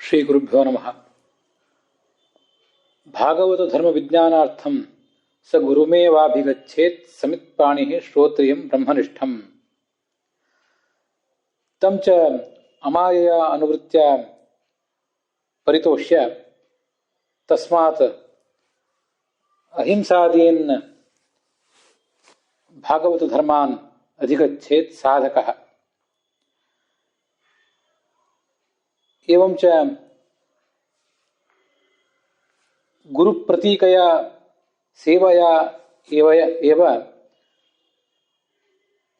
ಶ್ರೀ ಗುರುಭ್ಯೋ ನಮಃ. ಭಾಗವತ ಧರ್ಮ ವಿಜ್ಞಾನಾರ್ಥಂ ಸ ಗುರುಮೇವಾಭಿಗಚ್ಚೇತ್ ಸಮಿತ್ಪಾಣಿಃ ಶ್ರೋತ್ರಿಯಂ ಬ್ರಹ್ಮನಿಷ್ಠಂ. ತಂ ಚ ಅಮಾಯಯ ಅನುವೃತ್ಯ ಪರಿತೋಷ್ಯ ತಸ್ಮಾತ್ ಅಹಿಂಸಾದೀನ್ ಭಾಗವತ ಧರ್ಮಾನ್ ಅಧಿಗಚ್ಚೇತ್ ಸಾಧಕಃ. एवं च गुरुप्रतीकया सेवया एव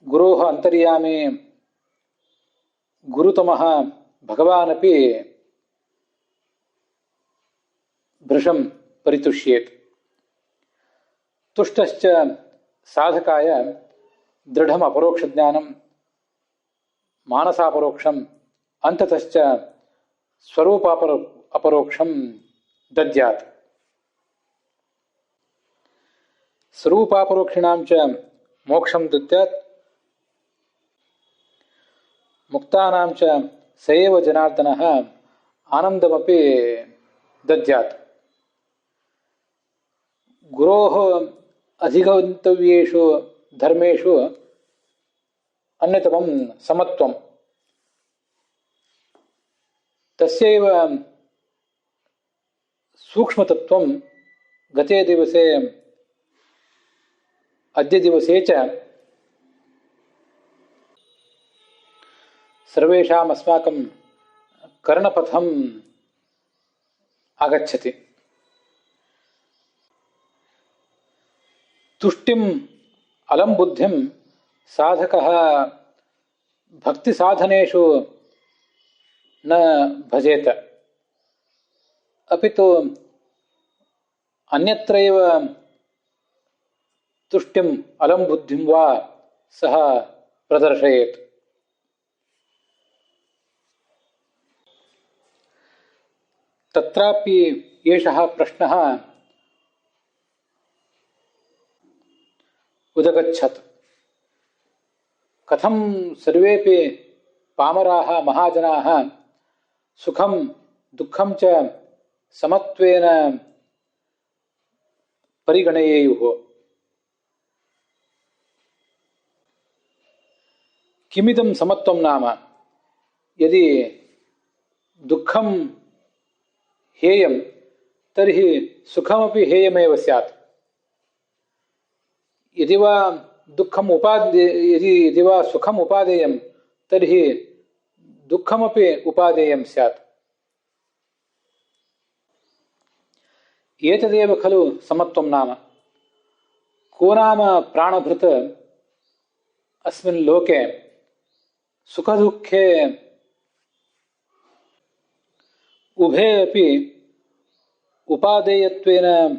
गुरोः अंतर्यामे गुरुतमः भगवानपि भृशं परितुष्येत्. तुष्टश्च साधकाय दृढम् अपरोक्षज्ञानं मानसापरोक्षम् अंततश्च स्वरूपापरोक्षं दद्यात्. स्वरूपापरोक्षिणां च मोक्षं दद्यात्. मुक्तानां च स एव जनार्दनः आनन्दमपि दद्यात्. गुरोः अधिगन्तव्येषु धर्मेषु अन्यतमं समत्वम्. तस्यैव सूक्ष्मतत्त्वं गते दिवसे अद्य दिवसे च सर्वेषाम् अस्माकं कर्णपथम् आगच्छति. तुष्टिम् अलं बुद्धिं साधकः भक्तिसाधनेषु न भजेत, अपि तु अन्यत्रैव तुष्टिम् अलं बुद्धिं वा सः प्रदर्शयेत्. तत्रापि एषः प्रश्नः उदगच्छत्. कथं सर्वेपि पामराः महाजनाः सुखं दुःखं च समत्वेन परिगणयेयुः. किमिदं समत्वं नाम? यदि दुःखं हेयं तर्हि सुखमपि हेयमेव स्यात्. यदि वा सुखम् उपादेयं तर्हि दुःखमपि उपादेयं स्यात्. एतदेव खलु समत्वं नाम. को नाम प्राणभृत् अस्मिन् लोके सुखदुःखे उभे अपि उपादेयत्वेन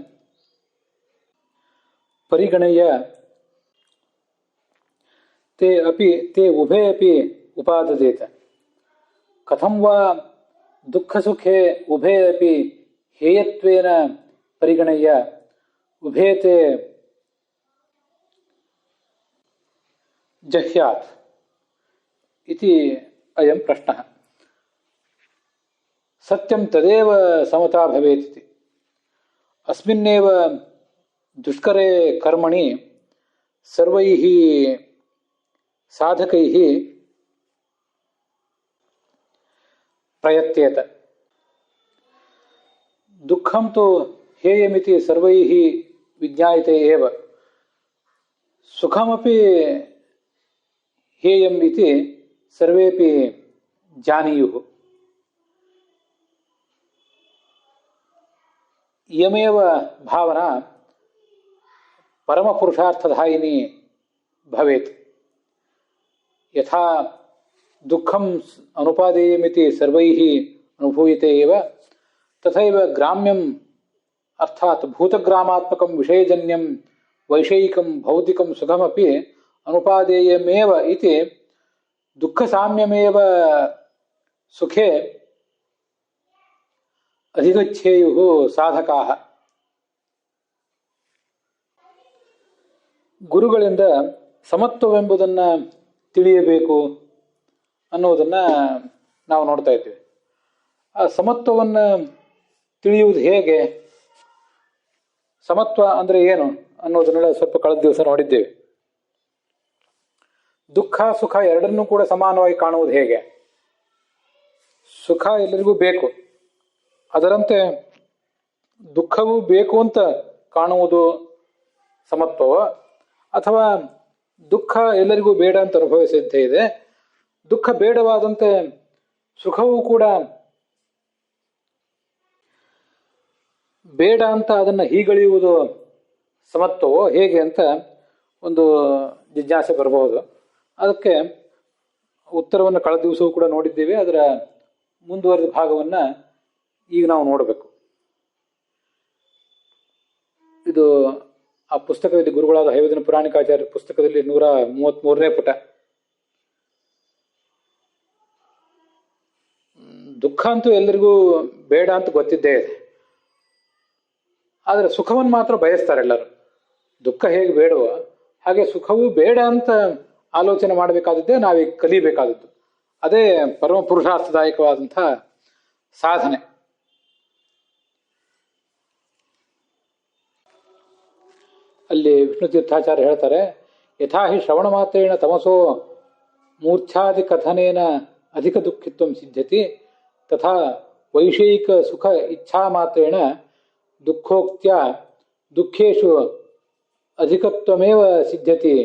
परिगणय्य ते उभे अपि उपाददेत. कथं वा दुःखसुखे उभे अपि हेयत्वेन परिगणय्य उभे ते जह्यात् इति अयं प्रश्नः. सत्यं तदेव समता भवेत् इति. अस्मिन्नेव दुष्करे कर्मणि सर्वैः साधकैः प्रयत्येत. दुःखं तु हेयमिति सर्वैः विज्ञायते एव. सुखमपि हेयम् इति सर्वेपि जानीयुः. इयमेव भावना परमपुरुषार्थदायिनी भवेत्. यथा दुःखम् अनुपादेयमिति सर्वैः अनुभूयते एव, तथैव ग्राम्यम् अर्थात् भूतग्रामात्मकं विषयजन्यं वैषयिकं भौतिकं सुखमपि अनुपादेयमेव इति दुःखसाम्यमेव सुखे अधिगच्छेयुः साधकाः. ಗುರುಗಳಿಂದ ಸಮತ್ವವೆಂಬುದನ್ನು ತಿಳಿಯಬೇಕು ಅನ್ನೋದನ್ನು ನಾವು ನೋಡ್ತಾ ಇದ್ದೀವಿ. ಆ ಸಮತ್ವವನ್ನು ತಿಳಿಯುವುದು ಹೇಗೆ, ಸಮತ್ವ ಅಂದರೆ ಏನು ಅನ್ನೋದನ್ನೆಲ್ಲ ಸ್ವಲ್ಪ ಕಳೆದ ದಿವಸ ನೋಡಿದ್ದೇವೆ. ದುಃಖ ಸುಖ ಎರಡನ್ನೂ ಕೂಡ ಸಮಾನವಾಗಿ ಕಾಣುವುದು ಹೇಗೆ? ಸುಖ ಎಲ್ಲರಿಗೂ ಬೇಕು, ಅದರಂತೆ ದುಃಖವೂ ಬೇಕು ಅಂತ ಕಾಣುವುದು ಸಮತ್ವವ, ಅಥವಾ ದುಃಖ ಎಲ್ಲರಿಗೂ ಬೇಡ ಅಂತ ಅನುಭವಿಸಿದ್ದೇ ಇದೆ, ದುಃಖ ಬೇಡವಾದಂತೆ ಸುಖವೂ ಕೂಡ ಬೇಡ ಅಂತ ಅದನ್ನು ಹೀಗಳೆಯುವುದು ಸಮತ್ವವೋ ಹೇಗೆ ಅಂತ ಒಂದು ಜಿಜ್ಞಾಸೆ ಬರಬಹುದು. ಅದಕ್ಕೆ ಉತ್ತರವನ್ನು ಕಳೆದ ದಿವಸವೂ ಕೂಡ ನೋಡಿದ್ದೇವೆ. ಅದರ ಮುಂದುವರೆದ ಭಾಗವನ್ನು ಈಗ ನಾವು ನೋಡಬೇಕು. ಇದು ಆ ಪುಸ್ತಕದಲ್ಲಿ ಗುರುಗಳಾದ ಹೈವದನ ಪುರಾಣಿಕಾಚಾರ್ಯ ಪುಸ್ತಕದಲ್ಲಿ 133ನೇ ಪುಟ. ದುಃಖ ಅಂತೂ ಎಲ್ಲರಿಗೂ ಬೇಡ ಅಂತ ಗೊತ್ತಿದ್ದೇ ಇದೆ, ಆದರೆ ಸುಖವನ್ನು ಮಾತ್ರ ಬಯಸ್ತಾರೆ ಎಲ್ಲರೂ. ದುಃಖ ಹೇಗೆ ಬೇಡವೋ ಹಾಗೆ ಸುಖವೂ ಬೇಡ ಅಂತ ಆಲೋಚನೆ ಮಾಡಬೇಕಾದದ್ದೇ ನಾವೀಗ ಕಲಿಬೇಕಾದದ್ದು. ಅದೇ ಪರಮ ಪುರುಷಾರ್ಥದಾಯಕವಾದಂಥ ಸಾಧನೆ. ಅಲ್ಲಿ ವಿಷ್ಣು ತೀರ್ಥಾಚಾರ್ಯ ಹೇಳ್ತಾರೆ, ಯಥಾ ಹಿ ಶ್ರವಣ ಮಾತ್ರೇಣ ತಮಸೋ ಮೂರ್ಛಾದಿ ಕಥನೇನ ಅಧಿಕ ದುಃಖಿತ್ವಂ ಸಿದ್ಧತಿ ತಥಾ ವೈಷಯಿಕ ಸುಖ ಇಚ್ಛಾ ಮಾತ್ರೇಣ ದುಃಖೋಕ್ತ್ಯ ದುಃಖೇಶು ಅಧಿಕತ್ವಮೇವ ಸಿದ್ಧತಿ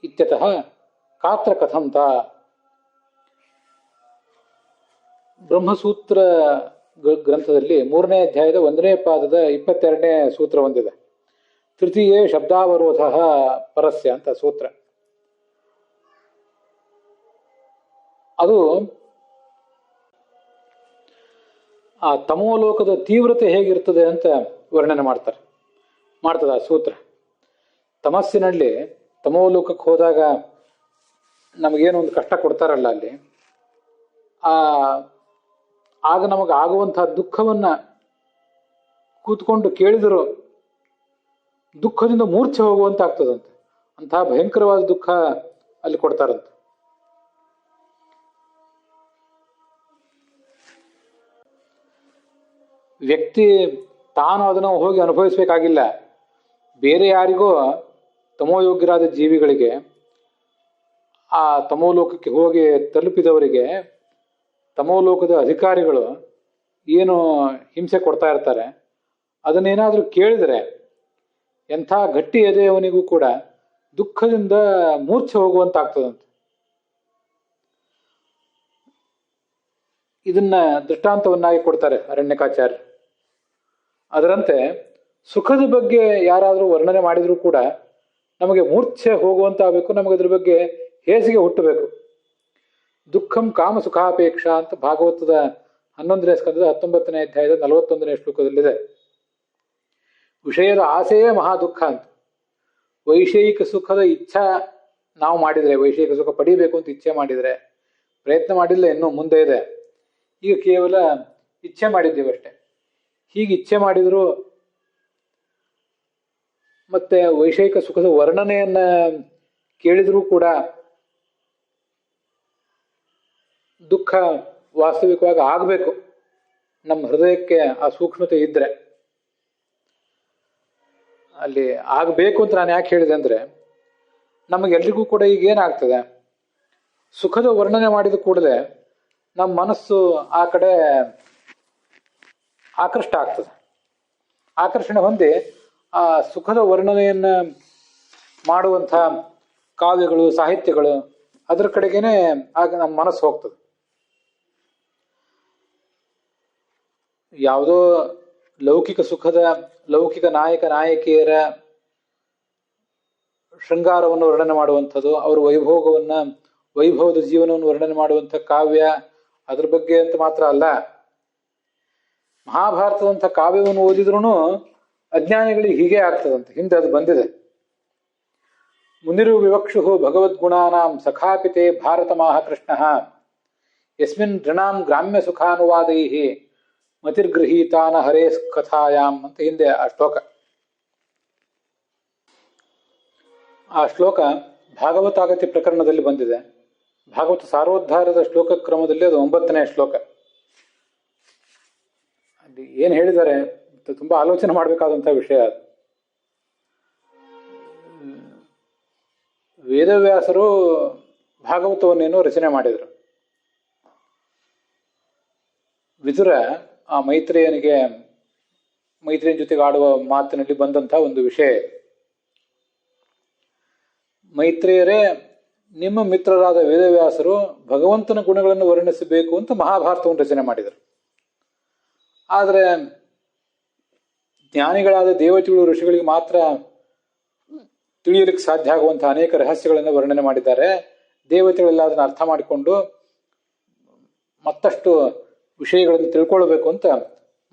ಇತ್ಯತಃ ಕಾತ್ರ ಕಥಂತ. ಬ್ರಹ್ಮಸೂತ್ರ ಗ್ರಂಥದಲ್ಲಿ 3ನೇ ಅಧ್ಯಾಯದ 1ನೇ ಪಾದದ 22ನೇ ಸೂತ್ರ ಹೊಂದಿದೆ. ತೃತೀಯೇ ಶಬ್ದಾವರೋಧ ಪರಸ್ಯ ಅಂತ ಸೂತ್ರ. ಅದು ಆ ತಮೋಲೋಕದ ತೀವ್ರತೆ ಹೇಗಿರ್ತದೆ ಅಂತ ವರ್ಣನೆ ಮಾಡ್ತದೆ ಆ ಸೂತ್ರ. ತಮಸ್ಸಿನಲ್ಲಿ ತಮೋಲೋಕಕ್ಕೆ ಹೋದಾಗ ನಮಗೇನು ಒಂದು ಕಷ್ಟ ಕೊಡ್ತಾರಲ್ಲ ಅಲ್ಲಿ, ಆಗ ನಮಗೆ ಆಗುವಂತಹ ದುಃಖವನ್ನ ಕೂತ್ಕೊಂಡು ಕೇಳಿದರೂ ದುಃಖದಿಂದ ಮೂರ್ಛೆ ಹೋಗುವಂತ ಆಗ್ತದಂತೆ. ಅಂತಹ ಭಯಂಕರವಾದ ದುಃಖ ಅಲ್ಲಿ ಕೊಡ್ತಾರಂತೆ. ವ್ಯಕ್ತಿ ತಾನು ಅದನ್ನು ಹೋಗಿ ಅನುಭವಿಸ್ಬೇಕಾಗಿಲ್ಲ, ಬೇರೆ ಯಾರಿಗೋ ತಮೋಯೋಗ್ಯರಾದ ಜೀವಿಗಳಿಗೆ, ಆ ತಮೋಲೋಕಕ್ಕೆ ಹೋಗಿ ತಲುಪಿದವರಿಗೆ ತಮೋಲೋಕದ ಅಧಿಕಾರಿಗಳು ಏನು ಹಿಂಸೆ ಕೊಡ್ತಾ ಇರ್ತಾರೆ ಅದನ್ನೇನಾದ್ರೂ ಕೇಳಿದರೆ ಎಂಥ ಗಟ್ಟಿ ಎದೆಯವನಿಗೂ ಕೂಡ ದುಃಖದಿಂದ ಮೂರ್ಛೆ ಹೋಗುವಂತಾಗ್ತದಂತೆ. ಇದನ್ನ ದೃಷ್ಟಾಂತವನ್ನಾಗಿ ಕೊಡ್ತಾರೆ ಅರಣ್ಯಕಾಚಾರ್ಯ. ಅದರಂತೆ ಸುಖದ ಬಗ್ಗೆ ಯಾರಾದರೂ ವರ್ಣನೆ ಮಾಡಿದರೂ ಕೂಡ ನಮಗೆ ಮೂರ್ಛೆ ಹೋಗುವಂತಾಗಬೇಕು, ನಮಗೆ ಅದ್ರ ಬಗ್ಗೆ ಹೇಸಿಗೆ ಹುಟ್ಟಬೇಕು. ದುಃಖಂ ಕಾಮ ಸುಖಾಪೇಕ್ಷಾ ಅಂತ ಭಾಗವತದ 11ನೇ ಸ್ಕಂದದ 19ನೇ ಅಧ್ಯಾಯದ 41ನೇ ಶ್ಲೋಕದಲ್ಲಿದೆ. ವಿಷಯದ ಆಸೆಯೇ ಮಹಾ ದುಃಖ ಅಂತ. ವೈಷಯಿಕ ಸುಖದ ಇಚ್ಛಾ ನಾವು ಮಾಡಿದರೆ, ವೈಷಯಿಕ ಸುಖ ಪಡಿಬೇಕು ಅಂತ ಇಚ್ಛೆ ಮಾಡಿದರೆ, ಪ್ರಯತ್ನ ಮಾಡಿಲ್ಲ, ಇನ್ನೂ ಮುಂದೆ ಇದೆ, ಈಗ ಕೇವಲ ಇಚ್ಛೆ ಮಾಡಿದ್ದೇವಷ್ಟೆ. ಹೀಗೆ ಇಚ್ಛೆ ಮಾಡಿದ್ರು ಮತ್ತೆ ವೈಷಯಿಕ ಸುಖದ ವರ್ಣನೆಯನ್ನ ಕೇಳಿದ್ರೂ ಕೂಡ ದುಃಖ ವಾಸ್ತವಿಕವಾಗಿ ಆಗಬೇಕು. ನಮ್ಮ ಹೃದಯಕ್ಕೆ ಆ ಸೂಕ್ಷ್ಮತೆ ಇದ್ರೆ ಅಲ್ಲಿ ಆಗಬೇಕು ಅಂತ ನಾನು ಯಾಕೆ ಹೇಳಿದೆ ಅಂದ್ರೆ, ನಮಗೆಲ್ರಿಗೂ ಕೂಡ ಈಗ ಏನಾಗ್ತದೆ, ಸುಖದ ವರ್ಣನೆ ಮಾಡಿದ ಕೂಡಲೇ ನಮ್ಮ ಮನಸ್ಸು ಆ ಕಡೆ ಆಕೃಷ್ಟ ಆಗ್ತದೆ. ಆಕರ್ಷಣೆ ಹೊಂದಿ ಆ ಸುಖದ ವರ್ಣನೆಯನ್ನ ಮಾಡುವಂಥ ಕಾವ್ಯಗಳು, ಸಾಹಿತ್ಯಗಳು, ಅದ್ರ ಕಡೆಗೇನೆ ಆಗ ನಮ್ಮ ಮನಸ್ಸು ಹೋಗ್ತದೆ. ಯಾವುದೋ ಲೌಕಿಕ ಸುಖದ, ಲೌಕಿಕ ನಾಯಕ ನಾಯಕಿಯರ ಶೃಂಗಾರವನ್ನು ವರ್ಣನೆ ಮಾಡುವಂಥದ್ದು, ಅವರ ವೈಭವದ ಜೀವನವನ್ನು ವರ್ಣನೆ ಮಾಡುವಂಥ ಕಾವ್ಯ, ಅದ್ರ ಬಗ್ಗೆ ಅಂತ ಮಾತ್ರ ಅಲ್ಲ, ಮಹಾಭಾರತದಂಥ ಕಾವ್ಯವನ್ನು ಓದಿದ್ರೂ ಅಜ್ಞಾನಿಗಳಿಗೆ ಹೀಗೆ ಆಗ್ತದಂತೆ. ಹಿಂದೆ ಅದು ಬಂದಿದೆ. ಮುನಿರು ವಿವಕ್ಷು ಭಗವದ್ಗುಣಾನಾಂ ಸಖಾಪಿತೆ ಭಾರತ ಮಾಹ ಕೃಷ್ಣ ಯಸ್ಮಿನ್ ಋಣಾಂ ಗ್ರಾಮ್ಯ ಸುಖಾನುವಾದೈ ಮತಿರ್ಗೃಹೀತಾನ ಹರೇ ಕಥಾಯಾಮ್ ಅಂತ ಹಿಂದೆ ಆ ಶ್ಲೋಕ. ಆ ಶ್ಲೋಕ ಭಾಗವತಾಗತಿ ಪ್ರಕರಣದಲ್ಲಿ ಬಂದಿದೆ. ಭಾಗವತ ಸಾರೋದ್ಧಾರದ ಶ್ಲೋಕ ಕ್ರಮದಲ್ಲಿ ಅದು 9ನೇ ಶ್ಲೋಕ. ಏನು ಹೇಳಿದ್ದಾರೆ ತುಂಬ ಆಲೋಚನೆ ಮಾಡಬೇಕಾದಂಥ ವಿಷಯ ಅದು. ವೇದವ್ಯಾಸರು ಭಾಗವತವನ್ನೇನೋ ರಚನೆ ಮಾಡಿದರು. ವಿದುರ ಆ ಮೈತ್ರೇಯನ ಜೊತೆಗೆ ಆಡುವ ಮಾತಿನಲ್ಲಿ ಬಂದಂಥ ಒಂದು ವಿಷಯ. ಮೈತ್ರೇಯರೇ, ನಿಮ್ಮ ಮಿತ್ರರಾದ ವೇದವ್ಯಾಸರು ಭಗವಂತನ ಗುಣಗಳನ್ನು ವರ್ಣಿಸಬೇಕು ಅಂತ ಮಹಾಭಾರತವನ್ನು ರಚನೆ ಮಾಡಿದರು. ಆದರೆ ಜ್ಞಾನಿಗಳಾದ ದೇವತೆಗಳು ಋಷಿಗಳಿಗೆ ಮಾತ್ರ ತಿಳಿಯಲಿಕ್ಕೆ ಸಾಧ್ಯ ಆಗುವಂತಹ ಅನೇಕ ರಹಸ್ಯಗಳನ್ನು ವರ್ಣನೆ ಮಾಡಿದ್ದಾರೆ. ದೇವತೆಗಳೆಲ್ಲ ಅದನ್ನು ಅರ್ಥ ಮಾಡಿಕೊಂಡು ಮತ್ತಷ್ಟು ವಿಷಯಗಳನ್ನು ತಿಳ್ಕೊಳ್ಬೇಕು ಅಂತ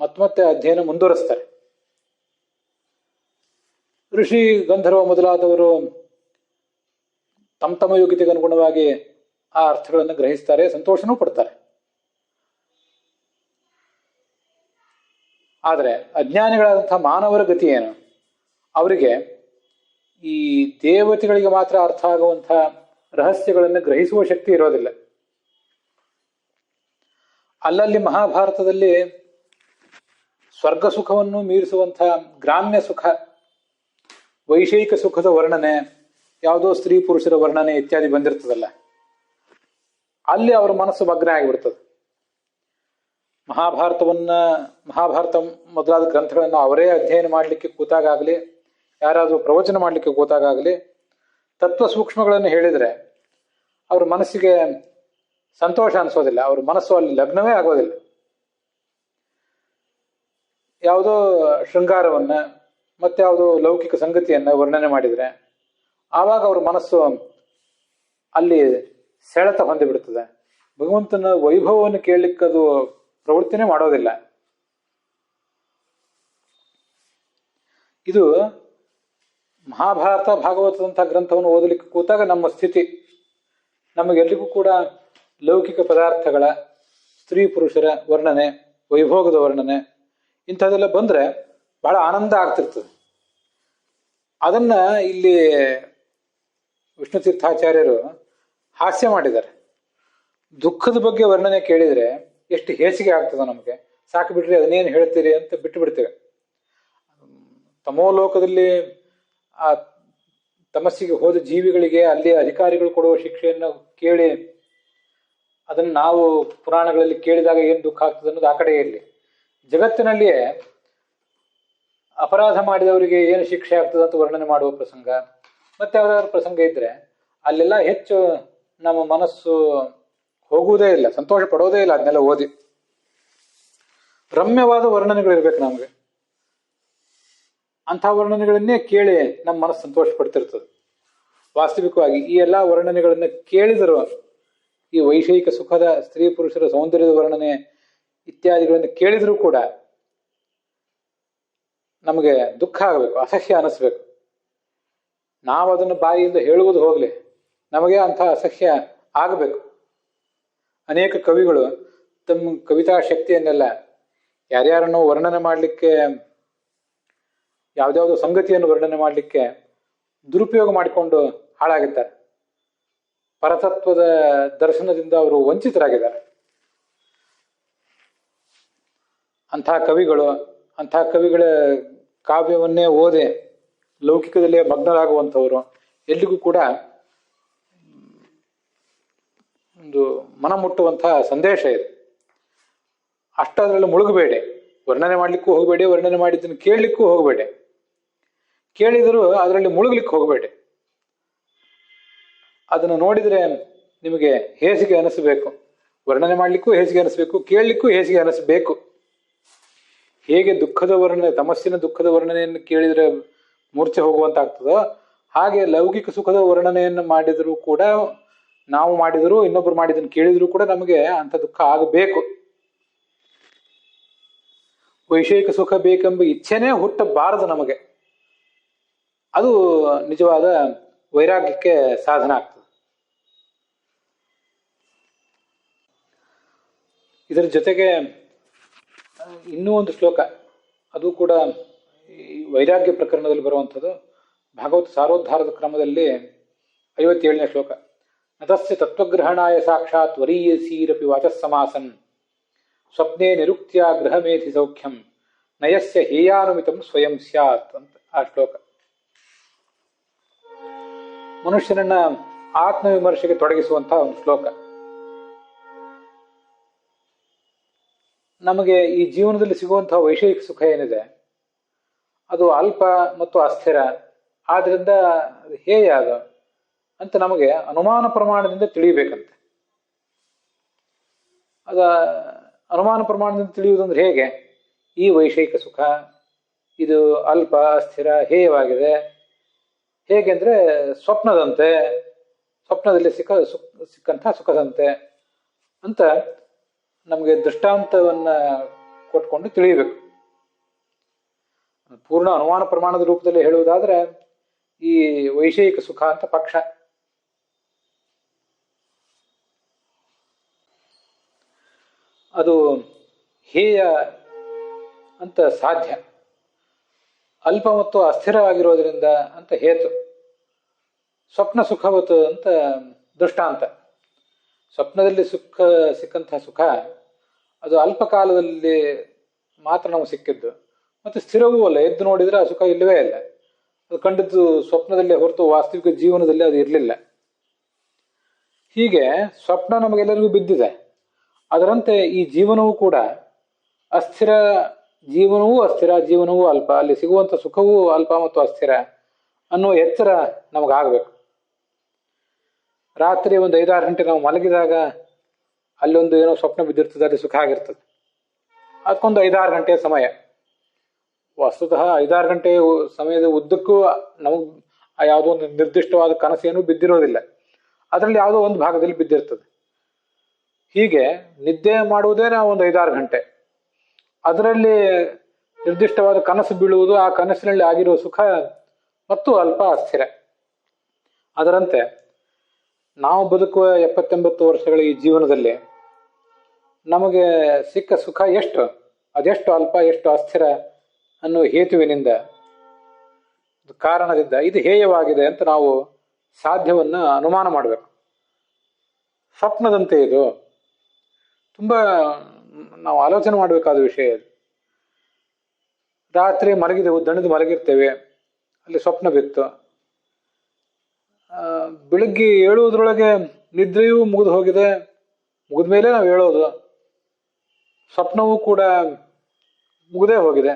ಮತ್ತೆ ಅಧ್ಯಯನ ಮುಂದುವರಿಸ್ತಾರೆ. ಋಷಿ ಗಂಧರ್ವ ಮೊದಲಾದವರು ತಮ್ಮ ಯೋಗ್ಯತೆಗೆ ಅನುಗುಣವಾಗಿ ಆ ಅರ್ಥಗಳನ್ನು ಗ್ರಹಿಸ್ತಾರೆ, ಸಂತೋಷನೂ ಪಡ್ತಾರೆ. ಆದರೆ ಅಜ್ಞಾನಿಗಳಾದಂತಹ ಮಾನವರ ಗತಿ ಏನು? ಅವರಿಗೆ ಈ ದೇವತೆಗಳಿಗೆ ಮಾತ್ರ ಅರ್ಥ ಆಗುವಂತಹ ರಹಸ್ಯಗಳನ್ನು ಗ್ರಹಿಸುವ ಶಕ್ತಿ ಇರೋದಿಲ್ಲ. ಅಲ್ಲಲ್ಲಿ ಮಹಾಭಾರತದಲ್ಲಿ ಸ್ವರ್ಗ ಸುಖವನ್ನು ಮೀರಿಸುವಂತಹ ಗ್ರಾಮ್ಯ ಸುಖ, ವೈಷಯಿಕ ಸುಖದ ವರ್ಣನೆ, ಯಾವುದೋ ಸ್ತ್ರೀ ಪುರುಷರ ವರ್ಣನೆ ಇತ್ಯಾದಿ ಬಂದಿರ್ತದಲ್ಲ, ಅಲ್ಲಿ ಅವರ ಮನಸ್ಸು ಮಗ್ನ ಆಗಿಬಿಡ್ತದೆ. ಮಹಾಭಾರತ ಮೊದಲಾದ ಗ್ರಂಥಗಳನ್ನು ಅವರೇ ಅಧ್ಯಯನ ಮಾಡಲಿಕ್ಕೆ ಕೂತಾಗಲಿ, ಯಾರಾದರೂ ಪ್ರವಚನ ಮಾಡಲಿಕ್ಕೆ ಕೂತಾಗಲಿ, ತತ್ವ ಸೂಕ್ಷ್ಮಗಳನ್ನು ಹೇಳಿದರೆ ಅವ್ರ ಮನಸ್ಸಿಗೆ ಸಂತೋಷ ಅನಿಸೋದಿಲ್ಲ, ಅವ್ರ ಮನಸ್ಸು ಅಲ್ಲಿ ಲಗ್ನವೇ ಆಗೋದಿಲ್ಲ. ಯಾವುದೋ ಶೃಂಗಾರವನ್ನ ಮತ್ತೆ ಯಾವುದೋ ಲೌಕಿಕ ಸಂಗತಿಯನ್ನ ವರ್ಣನೆ ಮಾಡಿದರೆ ಆವಾಗ ಅವ್ರ ಮನಸ್ಸು ಅಲ್ಲಿ ಸೆಳೆತ ಹೊಂದಿಬಿಡ್ತದೆ. ಭಗವಂತನ ವೈಭವವನ್ನು ಕೇಳಲಿಕ್ಕೆ ಅದು ಪ್ರವೃತ್ತಿನೇ ಮಾಡೋದಿಲ್ಲ. ಇದು ಮಹಾಭಾರತ ಭಾಗವತದಂತಹ ಗ್ರಂಥವನ್ನು ಓದಲಿಕ್ಕೆ ಕೂತಾಗ ನಮ್ಮ ಸ್ಥಿತಿ. ನಮಗೆಲ್ಲರಿಗೂ ಕೂಡ ಲೌಕಿಕ ಪದಾರ್ಥಗಳ, ಸ್ತ್ರೀ ಪುರುಷರ ವರ್ಣನೆ, ವೈಭೋಗದ ವರ್ಣನೆ ಇಂಥದ್ದೆಲ್ಲ ಬಂದರೆ ಬಹಳ ಆನಂದ ಆಗ್ತಿರ್ತದೆ. ಅದನ್ನ ಇಲ್ಲಿ ವಿಷ್ಣು ತೀರ್ಥಾಚಾರ್ಯರು ಹಾಸ್ಯ ಮಾಡಿದ್ದಾರೆ. ದುಃಖದ ಬಗ್ಗೆ ವರ್ಣನೆ ಕೇಳಿದರೆ ಎಷ್ಟು ಹೇಸಿಗೆ ಆಗ್ತದೆ ನಮಗೆ. ಸಾಕು ಬಿಡ್ರಿ, ಅದನ್ನೇನು ಹೇಳ್ತೀರಿ ಅಂತ ಬಿಟ್ಟು ಬಿಡ್ತೇವೆ. ತಮೋಲೋಕದಲ್ಲಿ ಆ ತಮಸ್ಸಿಗೆ ಹೋದ ಜೀವಿಗಳಿಗೆ ಅಲ್ಲಿ ಅಧಿಕಾರಿಗಳು ಕೊಡುವ ಶಿಕ್ಷೆಯನ್ನು ಕೇಳಿ ಅದನ್ನು ನಾವು ಪುರಾಣಗಳಲ್ಲಿ ಕೇಳಿದಾಗ ಏನು ದುಃಖ ಆಗ್ತದೆ ಅನ್ನೋದು ಆ ಕಡೆ ಇರಲಿ. ಜಗತ್ತಿನಲ್ಲಿಯೇ ಅಪರಾಧ ಮಾಡಿದವರಿಗೆ ಏನು ಶಿಕ್ಷೆ ಆಗ್ತದೆ ಅಂತ ವರ್ಣನೆ ಮಾಡುವ ಪ್ರಸಂಗ, ಮತ್ತೆ ಯಾವುದಾದ್ರು ಪ್ರಸಂಗ ಇದ್ರೆ ಅಲ್ಲೆಲ್ಲ ಹೆಚ್ಚು ನಮ್ಮ ಮನಸ್ಸು ಹೋಗುವುದೇ ಇಲ್ಲ, ಸಂತೋಷ ಪಡೋದೇ ಇಲ್ಲ. ಅದನ್ನೆಲ್ಲ ಓದಿ ರಮ್ಯವಾದ ವರ್ಣನೆಗಳಿರ್ಬೇಕು ನಮಗೆ. ಅಂಥ ವರ್ಣನೆಗಳನ್ನೇ ಕೇಳಿ ನಮ್ಮ ಮನಸ್ಸು ಸಂತೋಷ ಪಡ್ತಿರ್ತದೆ. ವಾಸ್ತವಿಕವಾಗಿ ಈ ಎಲ್ಲ ವರ್ಣನೆಗಳನ್ನ ಕೇಳಿದರೂ, ಈ ವೈಷಯಿಕ ಸುಖದ, ಸ್ತ್ರೀ ಪುರುಷರ ಸೌಂದರ್ಯದ ವರ್ಣನೆ ಇತ್ಯಾದಿಗಳನ್ನು ಕೇಳಿದರೂ ಕೂಡ ನಮಗೆ ದುಃಖ ಆಗಬೇಕು, ಅಸಹ್ಯ ಅನಿಸ್ಬೇಕು. ನಾವು ಅದನ್ನು ಬಾಯಿಯಿಂದ ಹೇಳುವುದು ಹೋಗಲಿ, ನಮಗೆ ಅಂಥ ಅಸಹ್ಯ ಆಗಬೇಕು. ಅನೇಕ ಕವಿಗಳು ತಮ್ಮ ಕವಿತಾ ಶಕ್ತಿಯನ್ನೆಲ್ಲ ಯಾರ್ಯಾರನ್ನು ವರ್ಣನೆ ಮಾಡಲಿಕ್ಕೆ, ಯಾವುದ್ಯಾವುದೋ ಸಂಗತಿಯನ್ನು ವರ್ಣನೆ ಮಾಡಲಿಕ್ಕೆ ದುರುಪಯೋಗ ಮಾಡಿಕೊಂಡು ಹಾಳಾಗಿದ್ದಾರೆ. ಪರತತ್ವದ ದರ್ಶನದಿಂದ ಅವರು ವಂಚಿತರಾಗಿದ್ದಾರೆ. ಅಂಥ ಕವಿಗಳ ಕಾವ್ಯವನ್ನೇ ಓದಿ ಲೌಕಿಕದಲ್ಲೇ ಮಗ್ನರಾಗುವಂಥವರು ಎಲ್ಲಿಗೂ ಕೂಡ ಒಂದು ಮನ ಮುಟ್ಟುವಂತಹ ಸಂದೇಶ ಇದೆ. ಅಷ್ಟದರಲ್ಲಿ ಮುಳುಗಬೇಡಿ, ವರ್ಣನೆ ಮಾಡಲಿಕ್ಕೂ ಹೋಗಬೇಡಿ, ವರ್ಣನೆ ಮಾಡಿದ್ದನ್ನು ಕೇಳಲಿಕ್ಕೂ ಹೋಗಬೇಡಿ. ಕೇಳಿದರೂ ಅದರಲ್ಲಿ ಮುಳುಗಲಿಕ್ಕೆ ಹೋಗಬೇಡಿ. ಅದನ್ನು ನೋಡಿದರೆ ನಿಮಗೆ ಹೇಸಿಗೆ ಅನಿಸಬೇಕು, ವರ್ಣನೆ ಮಾಡಲಿಕ್ಕೂ ಹೇಸಿಗೆ ಅನಿಸ್ಬೇಕು, ಕೇಳಲಿಕ್ಕೂ ಹೇಸಿಗೆ ಅನಿಸಬೇಕು. ಹೇಗೆ ದುಃಖದ ವರ್ಣನೆ, ತಮಸ್ಸಿನ ದುಃಖದ ವರ್ಣನೆಯನ್ನು ಕೇಳಿದರೆ ಮೂರ್ಛೆ ಹೋಗುವಂತಾಗ್ತದೋ, ಹಾಗೆ ಲೌಕಿಕ ಸುಖದ ವರ್ಣನೆಯನ್ನು ಮಾಡಿದರೂ ಕೂಡ, ನಾವು ಮಾಡಿದರೂ ಇನ್ನೊಬ್ರು ಮಾಡಿದ್ದನ್ನು ಕೇಳಿದರೂ ಕೂಡ ನಮಗೆ ಅಂಥ ದುಃಖ ಆಗಬೇಕು. ವೈಷಯಿಕ ಸುಖ ಬೇಕೆಂಬ ಇಚ್ಛೆನೇ ಹುಟ್ಟಬಾರದು ನಮಗೆ. ಅದು ನಿಜವಾದ ವೈರಾಗ್ಯಕ್ಕೆ ಸಾಧನ ಆಗ್ತದೆ. ಇದರ ಜೊತೆಗೆ ಇನ್ನೂ ಒಂದು ಶ್ಲೋಕ, ಅದು ಕೂಡ ಈ ವೈರಾಗ್ಯ ಪ್ರಕರಣದಲ್ಲಿ ಬರುವಂಥದ್ದು. ಭಾಗವತ ಸಾರೋದ್ಧಾರದ ಕ್ರಮದಲ್ಲಿ 57ನೇ ಶ್ಲೋಕ. ನತಸ್ಯ ತತ್ವಗ್ರಹಣಾಯ ಸಾಕ್ಷಾತ್ ವರೀಯಸೀರಪಿ ವಾಚಸ್ಸಮಾಸನ್ ಸ್ವಪ್ನೇ ನಿರುಕ್ತ್ಯ ಗೃಹಮೇಧಿ ಸೌಖ್ಯಂ ನಯಸ್ಯ ಹೇಯಾನುಮಿತಂ ಸ್ವಯಂ ಸ್ಯಾತ್ ಅಂತ ಆ ಶ್ಲೋಕ. ಮನುಷ್ಯನನ್ನ ಆತ್ಮವಿಮರ್ಶೆಗೆ ತೊಡಗಿಸುವಂತಹ ಒಂದು ಶ್ಲೋಕ. ನಮಗೆ ಈ ಜೀವನದಲ್ಲಿ ಸಿಗುವಂತಹ ವೈಷಯಿಕ ಸುಖ ಏನಿದೆ ಅದು ಅಲ್ಪ ಮತ್ತು ಅಸ್ಥಿರ, ಆದ್ರಿಂದ ಅದು ಹೇಯ ಅದು ಅಂತ ನಮಗೆ ಅನುಮಾನ ಪ್ರಮಾಣದಿಂದ ತಿಳಿಯಬೇಕಂತೆ. ಅದ ಅನುಮಾನ ಪ್ರಮಾಣದಿಂದ ತಿಳಿಯುವುದಂದ್ರೆ ಹೇಗೆ? ಈ ವೈಷಯಿಕ ಸುಖ ಇದು ಅಲ್ಪ ಅಸ್ಥಿರ ಹೇಯವಾಗಿದೆ. ಹೇಗೆಂದ್ರೆ ಸ್ವಪ್ನದಂತೆ, ಸ್ವಪ್ನದಲ್ಲಿ ಸಿಕ್ಕಂಥ ಸುಖದಂತೆ ಅಂತ ನಮಗೆ ದೃಷ್ಟಾಂತವನ್ನ ಕೊಟ್ಕೊಂಡು ತಿಳಿಯಬೇಕು. ಪೂರ್ಣ ಅನುಮಾನ ಪ್ರಮಾಣದ ರೂಪದಲ್ಲಿ ಹೇಳುವುದಾದ್ರೆ ಈ ವೈಷಯಿಕ ಸುಖ ಅಂತ ಪಕ್ಷ. ಅದು ಹೇಯ ಅಂತ ಸಾಧ್ಯ, ಅಲ್ಪ ಮತ್ತು ಅಸ್ಥಿರವಾಗಿರೋದ್ರಿಂದ ಅಂತ ಹೇತು. ಸ್ವಪ್ನ ಸುಖವತ್ತು ಅಂತ ದೃಷ್ಟಾಂತ. ಸ್ವಪ್ನದಲ್ಲಿ ಸಿಕ್ಕಂತಹ ಸುಖ ಅದು ಅಲ್ಪ ಕಾಲದಲ್ಲಿ ಮಾತ್ರ ನಮಗೆ ಸಿಕ್ಕಿದ್ದು, ಮತ್ತು ಸ್ಥಿರವೂ ಅಲ್ಲ. ಎದ್ದು ನೋಡಿದ್ರೆ ಆ ಸುಖ ಇಲ್ಲವೇ ಇಲ್ಲ. ಅದು ಕಂಡಿದ್ದು ಸ್ವಪ್ನದಲ್ಲೇ ಹೊರತು ವಾಸ್ತವಿಕ ಜೀವನದಲ್ಲಿ ಅದು ಇರಲಿಲ್ಲ. ಹೀಗೆ ಸ್ವಪ್ನ ನಮಗೆಲ್ಲರಿಗೂ ಬಿದ್ದಿದೆ. ಅದರಂತೆ ಈ ಜೀವನವೂ ಕೂಡ ಅಸ್ಥಿರ, ಜೀವನವೂ ಅಸ್ಥಿರ, ಜೀವನವೂ ಅಲ್ಪ, ಅಲ್ಲಿ ಸಿಗುವಂಥ ಸುಖವೂ ಅಲ್ಪ ಮತ್ತು ಅಸ್ಥಿರ ಅನ್ನೋ ಎಚ್ಚರ ನಮಗಾಗಬೇಕು. ರಾತ್ರಿ ಒಂದು 5-6 ಗಂಟೆ ನಾವು ಮಲಗಿದಾಗ ಅಲ್ಲೊಂದು ಏನೋ ಸ್ವಪ್ನ ಬಿದ್ದಿರ್ತದೆ, ಅಲ್ಲಿ ಸುಖ ಆಗಿರ್ತದೆ. ಅದಕ್ಕೊಂದು 5-6 ಗಂಟೆಯ ಸಮಯ. ವಸ್ತುತಃ 5-6 ಗಂಟೆ ಸಮಯದ ಉದ್ದಕ್ಕೂ ನಮಗೆ ಯಾವುದೋ ಒಂದು ನಿರ್ದಿಷ್ಟವಾದ ಕನಸೇನೂ ಬಿದ್ದಿರೋದಿಲ್ಲ. ಅದರಲ್ಲಿ ಯಾವುದೋ ಒಂದು ಭಾಗದಲ್ಲಿ ಬಿದ್ದಿರ್ತದೆ. ಹೀಗೆ ನಿದ್ದೆ ಮಾಡುವುದೇ ನಾವು ಒಂದು 5-6 ಗಂಟೆ. ಅದರಲ್ಲಿ ನಿರ್ದಿಷ್ಟವಾದ ಕನಸು ಬೀಳುವುದು, ಆ ಕನಸಿನಲ್ಲಿ ಆಗಿರುವ ಸುಖ ಮತ್ತು ಅಲ್ಪ ಅಸ್ಥಿರ. ಅದರಂತೆ ನಾವು ಬದುಕುವ 70-80 ವರ್ಷಗಳ ಈ ಜೀವನದಲ್ಲಿ ನಮಗೆ ಸಿಕ್ಕ ಸುಖ ಎಷ್ಟು, ಅದೆಷ್ಟು ಅಲ್ಪ ಎಷ್ಟು ಅಸ್ಥಿರ ಅನ್ನೋ ಹೇತುವಿನಿಂದ, ಕಾರಣದಿಂದ ಇದು ಹೇಯವಾಗಿದೆ ಅಂತ ನಾವು ಸಾಧ್ಯವನ್ನ ಅನುಮಾನ ಮಾಡಬೇಕು. ಸ್ವಪ್ನದಂತೆ ಇದು ತುಂಬ ನಾವು ಆಲೋಚನೆ ಮಾಡಬೇಕಾದ ವಿಷಯ ಇದು. ರಾತ್ರಿ ಮಲಗಿದೆವು, ದಣಿದು ಮಲಗಿರ್ತೇವೆ, ಅಲ್ಲಿ ಸ್ವಪ್ನ ಬಿತ್ತು. ಬೆಳಗ್ಗೆ ಏಳುವುದರೊಳಗೆ ನಿದ್ರೆಯೂ ಮುಗಿದು ಹೋಗಿದೆ, ಮುಗಿದ ಮೇಲೆ ನಾವು ಹೇಳೋದು. ಸ್ವಪ್ನವೂ ಕೂಡ ಮುಗಿದೇ ಹೋಗಿದೆ.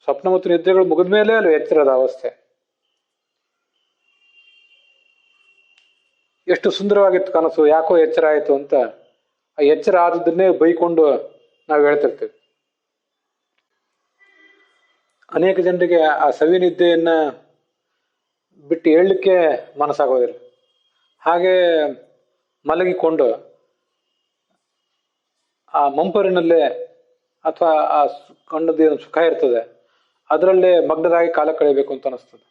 ಸ್ವಪ್ನ ಮತ್ತು ನಿದ್ರೆಗಳು ಮುಗಿದ ಮೇಲೆ ಅಲ್ಲಿ ಎಚ್ಚರದ ಅವಸ್ಥೆ. ಎಷ್ಟು ಸುಂದರವಾಗಿತ್ತು ಕನಸು, ಯಾಕೋ ಎಚ್ಚರ ಆಯಿತು ಅಂತ ಆ ಎಚ್ಚರ ಆದದ್ದನ್ನೇ ಬೈಕೊಂಡು ನಾವು ಹೇಳ್ತಿರ್ತೀವಿ. ಅನೇಕ ಜನರಿಗೆ ಆ ಸವಿನಿದ್ದೆಯನ್ನ ಬಿಟ್ಟು ಹೇಳಲಿಕ್ಕೆ ಮನಸ್ಸಾಗೋದಿಲ್ಲ. ಹಾಗೆ ಮಲಗಿಕೊಂಡು ಆ ಮಂಪರಿನಲ್ಲೇ ಅಥವಾ ಆ ಕಣ್ಣದೇನು ಸುಖ ಇರ್ತದೆ ಅದರಲ್ಲೇ ಮಗ್ನರಾಗಿ ಕಾಲ ಕಳೆಯಬೇಕು ಅಂತ ಅನಿಸ್ತದೆ.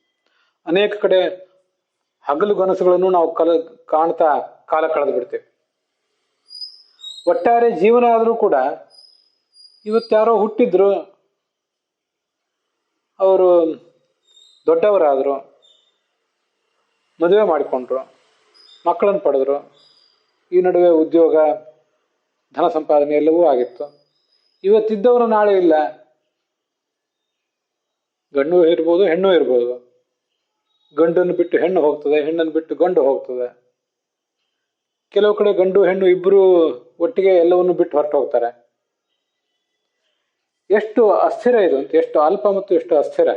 ಅನೇಕ ಕಡೆ ಹಗಲು ಕನಸುಗಳನ್ನು ನಾವು ಕಾಣ್ತಾ ಕಾಲ ಕಳೆದು ಬಿಡ್ತೇವೆ. ಒಟ್ಟಾರೆ ಜೀವನ ಆದರೂ ಕೂಡ ಇವತ್ತಾರೋ ಹುಟ್ಟಿದ್ರು, ಅವರು ದೊಡ್ಡವರಾದರು, ಮದುವೆ ಮಾಡಿಕೊಂಡ್ರು, ಮಕ್ಕಳನ್ನು ಪಡೆದ್ರು, ಈ ನಡುವೆ ಉದ್ಯೋಗ ಧನ ಸಂಪಾದನೆ ಎಲ್ಲವೂ ಆಗಿತ್ತು. ಇವತ್ತಿದ್ದವರು ನಾಳೆ ಇಲ್ಲ. ಗಂಡು ಇರ್ಬೋದು, ಹೆಣ್ಣು ಇರ್ಬೋದು. ಗಂಡನ್ನು ಬಿಟ್ಟು ಹೆಣ್ಣು ಹೋಗ್ತದೆ, ಹೆಣ್ಣನ್ನು ಬಿಟ್ಟು ಗಂಡು ಹೋಗ್ತದೆ. ಕೆಲವು ಕಡೆ ಗಂಡು ಹೆಣ್ಣು ಇಬ್ಬರು ಒಟ್ಟಿಗೆ ಎಲ್ಲವನ್ನು ಬಿಟ್ಟು ಹೊರಟು ಹೋಗ್ತಾರೆ. ಎಷ್ಟು ಅಸ್ಥಿರ ಇದು ಅಂತ, ಎಷ್ಟು ಅಲ್ಪ ಮತ್ತು ಎಷ್ಟು ಅಸ್ಥಿರ.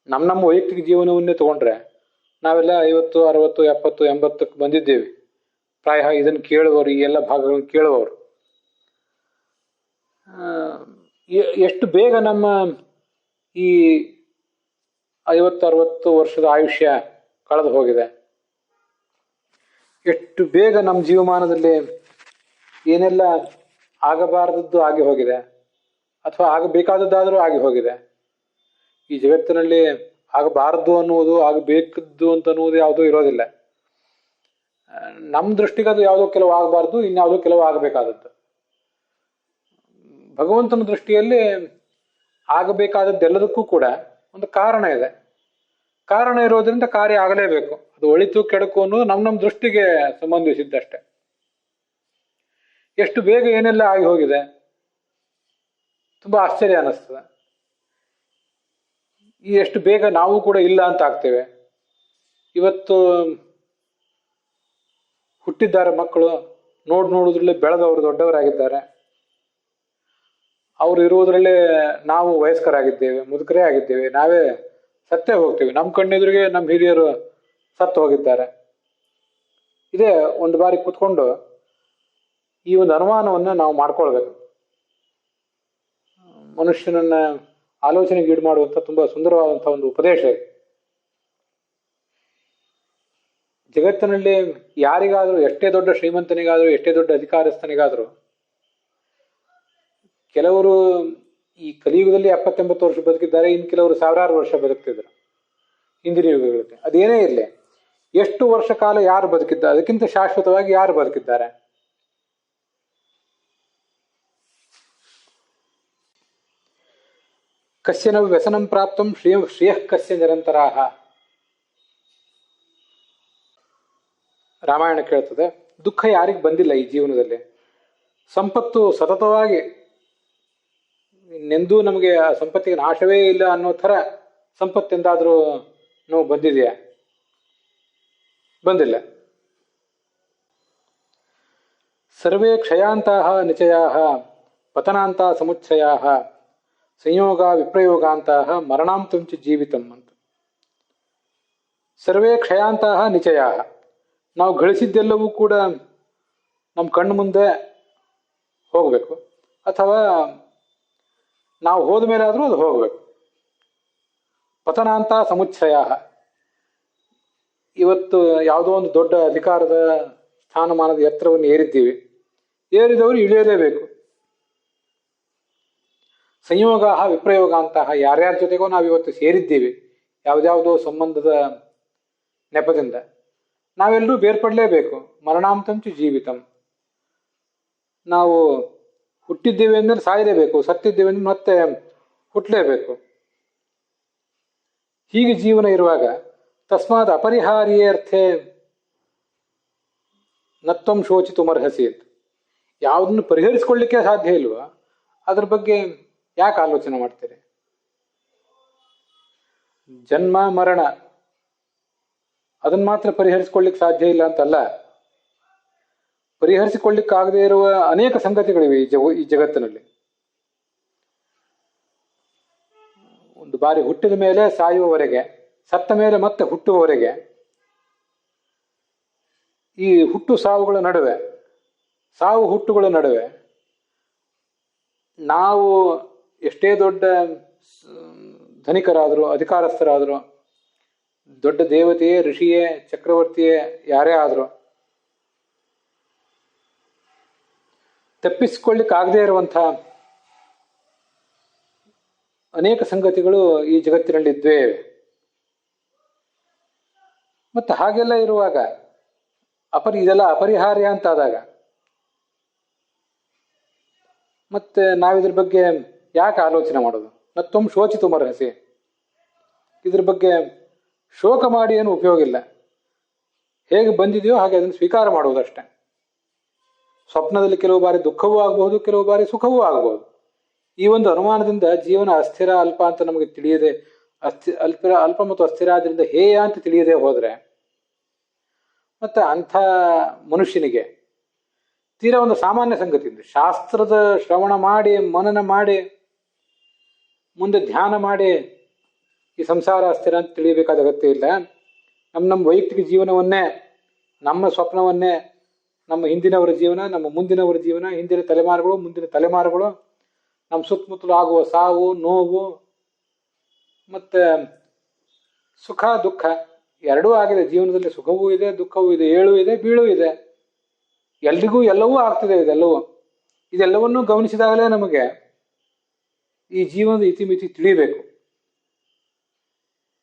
ನಮ್ಮ ವೈಯಕ್ತಿಕ ಜೀವನವನ್ನೇ ತಗೊಂಡ್ರೆ ನಾವೆಲ್ಲ 50, 60, 70, 80ಕ್ಕೆ ಬಂದಿದ್ದೇವೆ. ಪ್ರಾಯ ಇದನ್ನು ಕೇಳುವವರು, ಈ ಎಲ್ಲ ಭಾಗಗಳನ್ನು ಕೇಳುವವರು. ಎಷ್ಟು ಬೇಗ ನಮ್ಮ ಈ 50-60 ವರ್ಷದ ಆಯುಷ್ಯ ಕಳೆದು ಹೋಗಿದೆ. ಎಷ್ಟು ಬೇಗ ನಮ್ಮ ಜೀವಮಾನದಲ್ಲಿ ಏನೆಲ್ಲ ಆಗಬಾರದದ್ದು ಆಗಿ ಹೋಗಿದೆ, ಅಥವಾ ಆಗಬೇಕಾದದ್ದಾದರೂ ಆಗಿ ಹೋಗಿದೆ. ಈ ಜಗತ್ತಿನಲ್ಲಿ ಆಗಬಾರದು ಅನ್ನುವುದು, ಆಗಬೇಕದ್ದು ಅಂತ ಅನ್ನುವುದು ಯಾವುದೂ ಇರೋದಿಲ್ಲ. ನಮ್ಮ ದೃಷ್ಟಿಗೆ ಅದು ಯಾವುದೋ ಕೆಲವು ಆಗಬಾರ್ದು, ಇನ್ಯಾವುದೋ ಕೆಲವು ಆಗಬೇಕಾದದ್ದು. ಭಗವಂತನ ದೃಷ್ಟಿಯಲ್ಲಿ ಆಗಬೇಕಾದದ್ದೆಲ್ಲದಕ್ಕೂ ಕೂಡ ಒಂದು ಕಾರಣ ಇದೆ. ಕಾರಣ ಇರೋದ್ರಿಂದ ಕಾರ್ಯ ಆಗಲೇಬೇಕು. ಅದು ಒಳಿತು ಕೆಡಕು ಅನ್ನೋದು ನಮ್ಮ ದೃಷ್ಟಿಗೆ ಸಂಬಂಧಿಸಿದ್ದಷ್ಟೆ. ಎಷ್ಟು ಬೇಗ ಏನೆಲ್ಲ ಆಗಿ ಹೋಗಿದೆ, ತುಂಬಾ ಆಶ್ಚರ್ಯ ಅನ್ನಿಸ್ತದೆ. ಎಷ್ಟು ಬೇಗ ನಾವು ಕೂಡ ಇಲ್ಲ ಅಂತ ಆಗ್ತೇವೆ. ಇವತ್ತು ಹುಟ್ಟಿದ್ದಾರೆ ಮಕ್ಕಳು, ನೋಡುವುದ್ರಲ್ಲೇ ಬೆಳೆದವರು ದೊಡ್ಡವರಾಗಿದ್ದಾರೆ. ಅವರು ಇರುವುದರಲ್ಲೇ ನಾವು ವಯಸ್ಕರಾಗಿದ್ದೇವೆ, ಮುದುಕರೇ ಆಗಿದ್ದೇವೆ, ನಾವೇ ಸತ್ತೇ ಹೋಗ್ತೇವೆ. ನಮ್ಮ ಕಣ್ಣೆದುರಿಗೆ ನಮ್ಮ ಹಿರಿಯರು ಸತ್ತು ಹೋಗಿದ್ದಾರೆ. ಇದೇ ಒಂದು ಬಾರಿ ಕೂತ್ಕೊಂಡು ಈ ಒಂದು ಅನುಮಾನವನ್ನು ನಾವು ಮಾಡ್ಕೊಳ್ಬೇಕು. ಮನುಷ್ಯನನ್ನ ಆಲೋಚನೆಗೆ ಈಡು ಮಾಡುವಂಥ ತುಂಬಾ ಸುಂದರವಾದಂತಹ ಒಂದು ಉಪದೇಶ ಇದೆ. ಜಗತ್ತಿನಲ್ಲಿ ಯಾರಿಗಾದರೂ, ಎಷ್ಟೇ ದೊಡ್ಡ ಶ್ರೀಮಂತನಿಗಾದರೂ, ಎಷ್ಟೇ ದೊಡ್ಡ ಅಧಿಕಾರಸ್ಥನಿಗಾದರೂ, ಕೆಲವರು ಈ ಕಲಿಯುಗದಲ್ಲಿ 70-80 ವರ್ಷ ಬದುಕಿದ್ದಾರೆ, ಇನ್ನು ಕೆಲವರು ಸಾವಿರಾರು ವರ್ಷ ಬದುಕ್ತಿದ್ರು ಹಿಂದಿನ ಯುಗಗಳಲ್ಲಿ. ಅದೇನೇ ಇರಲಿ, ಎಷ್ಟು ವರ್ಷ ಕಾಲ ಯಾರು ಬದುಕಿದ್ದಾರೆ, ಅದಕ್ಕಿಂತ ಶಾಶ್ವತವಾಗಿ ಯಾರು ಬದುಕಿದ್ದಾರೆ? ಕಸ್ಯನ ವ್ಯಸನಂ ಪ್ರಾಪ್ತಂ ಶ್ರೇಯಃ ಕಸ್ಯ ನಿರಂತರಾಹ. ರಾಮಾಯಣ ಕೇಳ್ತದೆ. ದುಃಖ ಯಾರಿಗೆ ಬಂದಿಲ್ಲ ಈ ಜೀವನದಲ್ಲಿ? ಸಂಪತ್ತು ಸತತವಾಗಿ ನೆಂದೂ ನಮಗೆ ಆ ಸಂಪತ್ತಿಗೆ ನಾಶವೇ ಇಲ್ಲ ಅನ್ನೋ ಥರ ಸಂಪತ್ತೆಂದಾದರೂ ನೋವು ಬಂದಿದೆಯಾ? ಬಂದಿಲ್ಲ. ಸರ್ವೇ ಕ್ಷಯಾಂತಹ ನಿಚಯಾಹ ಪತನಾಂತ ಸಮುಚ್ಚಯಾಹ ಸಂಯೋಗ ವಿಪ್ರಯೋಗಾಂತಹ ಮರಣಾಂತಂಚ ಜೀವಿತಂ ಅಂತ. ಸರ್ವೇ ಕ್ಷಯಾಂತಹ ನಿಚಯಾಹ. ನಾವು ಗಳಿಸಿದ್ದೆಲ್ಲವೂ ಕೂಡ ನಮ್ಮ ಕಣ್ಣು ಮುಂದೆ ಹೋಗಬೇಕು, ಅಥವಾ ನಾವು ಹೋದ ಮೇಲೆ ಆದರೂ ಅದು ಹೋಗಬೇಕು. ಪತನಾಂತ ಸಮುಚ್ಚಯ. ಇವತ್ತು ಯಾವುದೋ ಒಂದು ದೊಡ್ಡ ಅಧಿಕಾರದ ಸ್ಥಾನಮಾನದ ಎತ್ತರವನ್ನು ಏರಿದ್ದೀವಿ, ಏರಿದವರು ಇಳಿಯಲೇಬೇಕು. ಸಂಯೋಗ ವಿಪ್ರಯೋಗ ಅಂತಹ ಯಾರ್ಯಾರ ಜೊತೆಗೋ ನಾವು ಇವತ್ತು ಸೇರಿದ್ದೀವಿ, ಯಾವುದ್ಯಾವುದೋ ಸಂಬಂಧದ ನೆಪದಿಂದ ನಾವೆಲ್ಲರೂ ಬೇರ್ಪಡಲೇಬೇಕು. ಮರಣಾಂತಂಚು ಜೀವಿತಂ. ನಾವು ಹುಟ್ಟಿದ್ದೇವೆ ಅಂದರೆ ಸಾಯಲೇಬೇಕು, ಸತ್ತಿದ್ದೇವೆ ಅಂದ್ರೆ ಮತ್ತೆ ಹುಟ್ಟಲೇಬೇಕು. ಹೀಗೆ ಜೀವನ ಇರುವಾಗ ತಸ್ಮಾತ್ ಅಪರಿಹಾರ್ಯರ್ಥೆ ನತ್ವಂ ಶೋಚಿತುಮರ್ಹಸಿ ಅಂತ. ಯಾವುದನ್ನು ಪರಿಹರಿಸ್ಕೊಳ್ಳಿಕ್ಕೆ ಸಾಧ್ಯ ಇಲ್ವಾ ಅದ್ರ ಬಗ್ಗೆ ಯಾಕೆ ಆಲೋಚನೆ ಮಾಡ್ತೀರಿ? ಜನ್ಮ ಮರಣ ಅದನ್ನ ಮಾತ್ರ ಪರಿಹರಿಸ್ಕೊಳ್ಳಿಕ್ಕೆ ಸಾಧ್ಯ ಇಲ್ಲ ಅಂತಲ್ಲ, ಪರಿಹರಿಸಿಕೊಳ್ಳಿಕ್ಕಾಗದೇ ಇರುವ ಅನೇಕ ಸಂಗತಿಗಳಿವೆ ಈ ಜಗತ್ತಿನಲ್ಲಿ. ಒಂದು ಬಾರಿ ಹುಟ್ಟಿದ ಮೇಲೆ ಸಾಯುವವರೆಗೆ, ಸತ್ತ ಮೇಲೆ ಮತ್ತೆ ಹುಟ್ಟುವವರೆಗೆ, ಈ ಹುಟ್ಟು ಸಾವುಗಳ ನಡುವೆ, ಸಾವು ಹುಟ್ಟುಗಳ ನಡುವೆ ನಾವು ಎಷ್ಟೇ ದೊಡ್ಡ ಧನಿಕರಾದರೂ, ಅಧಿಕಾರಸ್ಥರಾದರೂ, ದೊಡ್ಡ ದೇವತೆಯೇ, ಋಷಿಯೇ, ಚಕ್ರವರ್ತಿಯೇ ಯಾರೇ ಆದರೂ ತಪ್ಪಿಸಿಕೊಳ್ಳಿಕ್ಕಾಗದೇ ಇರುವಂಥ ಅನೇಕ ಸಂಗತಿಗಳು ಈ ಜಗತ್ತಿನಲ್ಲಿ ಇದ್ವೇ ಇವೆ. ಮತ್ತೆ ಹಾಗೆಲ್ಲ ಇರುವಾಗ ಇದೆಲ್ಲ ಅಪರಿಹಾರ್ಯ ಅಂತಾದಾಗ ಮತ್ತೆ ನಾವಿದ್ರ ಬಗ್ಗೆ ಯಾಕೆ ಆಲೋಚನೆ ಮಾಡೋದು? ನತ್ವಂ ಶೋಚಿತುಮರ್ಹಸಿ. ಇದ್ರ ಬಗ್ಗೆ ಶೋಕ ಮಾಡಿ ಏನು ಉಪಯೋಗ ಇಲ್ಲ. ಹೇಗೆ ಬಂದಿದೆಯೋ ಹಾಗೆ ಅದನ್ನು ಸ್ವೀಕಾರ ಮಾಡುವುದಷ್ಟೇ. ಸ್ವಪ್ನದಲ್ಲಿ ಕೆಲವು ಬಾರಿ ದುಃಖವೂ ಆಗಬಹುದು, ಕೆಲವು ಬಾರಿ ಸುಖವೂ ಆಗಬಹುದು. ಈ ಒಂದು ಅನುಮಾನದಿಂದ ಜೀವನ ಅಸ್ಥಿರ ಅಲ್ಪ ಅಂತ ನಮಗೆ ತಿಳಿಯದೆ, ಅಲ್ಪ ಮತ್ತು ಅಸ್ಥಿರ ಆದ್ರಿಂದ ಹೇಯ ಅಂತ ತಿಳಿಯದೆ ಹೋದ್ರೆ ಮತ್ತೆ ಅಂಥ ಮನುಷ್ಯನಿಗೆ ತೀರಾ ಒಂದು ಸಾಮಾನ್ಯ ಸಂಗತಿಯಿಂದ ಶಾಸ್ತ್ರದ ಶ್ರವಣ ಮಾಡಿ, ಮನನ ಮಾಡಿ, ಮುಂದೆ ಧ್ಯಾನ ಮಾಡಿ ಈ ಸಂಸಾರ ಅಸ್ಥಿರ ಅಂತ ತಿಳಿಯಬೇಕಾದ ಅಗತ್ಯ ಇಲ್ಲ. ನಮ್ಮ ವೈಯಕ್ತಿಕ ಜೀವನವನ್ನೇ, ನಮ್ಮ ಸ್ವಪ್ನವನ್ನೇ, ನಮ್ಮ ಹಿಂದಿನವರ ಜೀವನ, ನಮ್ಮ ಮುಂದಿನವರ ಜೀವನ, ಹಿಂದಿನ ತಲೆಮಾರುಗಳು, ಮುಂದಿನ ತಲೆಮಾರುಗಳು, ನಮ್ಮ ಸುತ್ತಮುತ್ತಲು ಆಗುವ ಸಾವು ನೋವು ಮತ್ತೆ ಸುಖ ದುಃಖ ಎರಡೂ ಆಗಿದೆ. ಜೀವನದಲ್ಲಿ ಸುಖವೂ ಇದೆ, ದುಃಖವೂ ಇದೆ, ಏಳು ಇದೆ, ಬೀಳು ಇದೆ, ಎಲ್ರಿಗೂ ಎಲ್ಲವೂ ಆಗ್ತಿದೆ. ಇದೆಲ್ಲವನ್ನೂ ಗಮನಿಸಿದಾಗಲೇ ನಮಗೆ ಈ ಜೀವನದ ಇತಿಮಿತಿ ತಿಳಿಬೇಕು.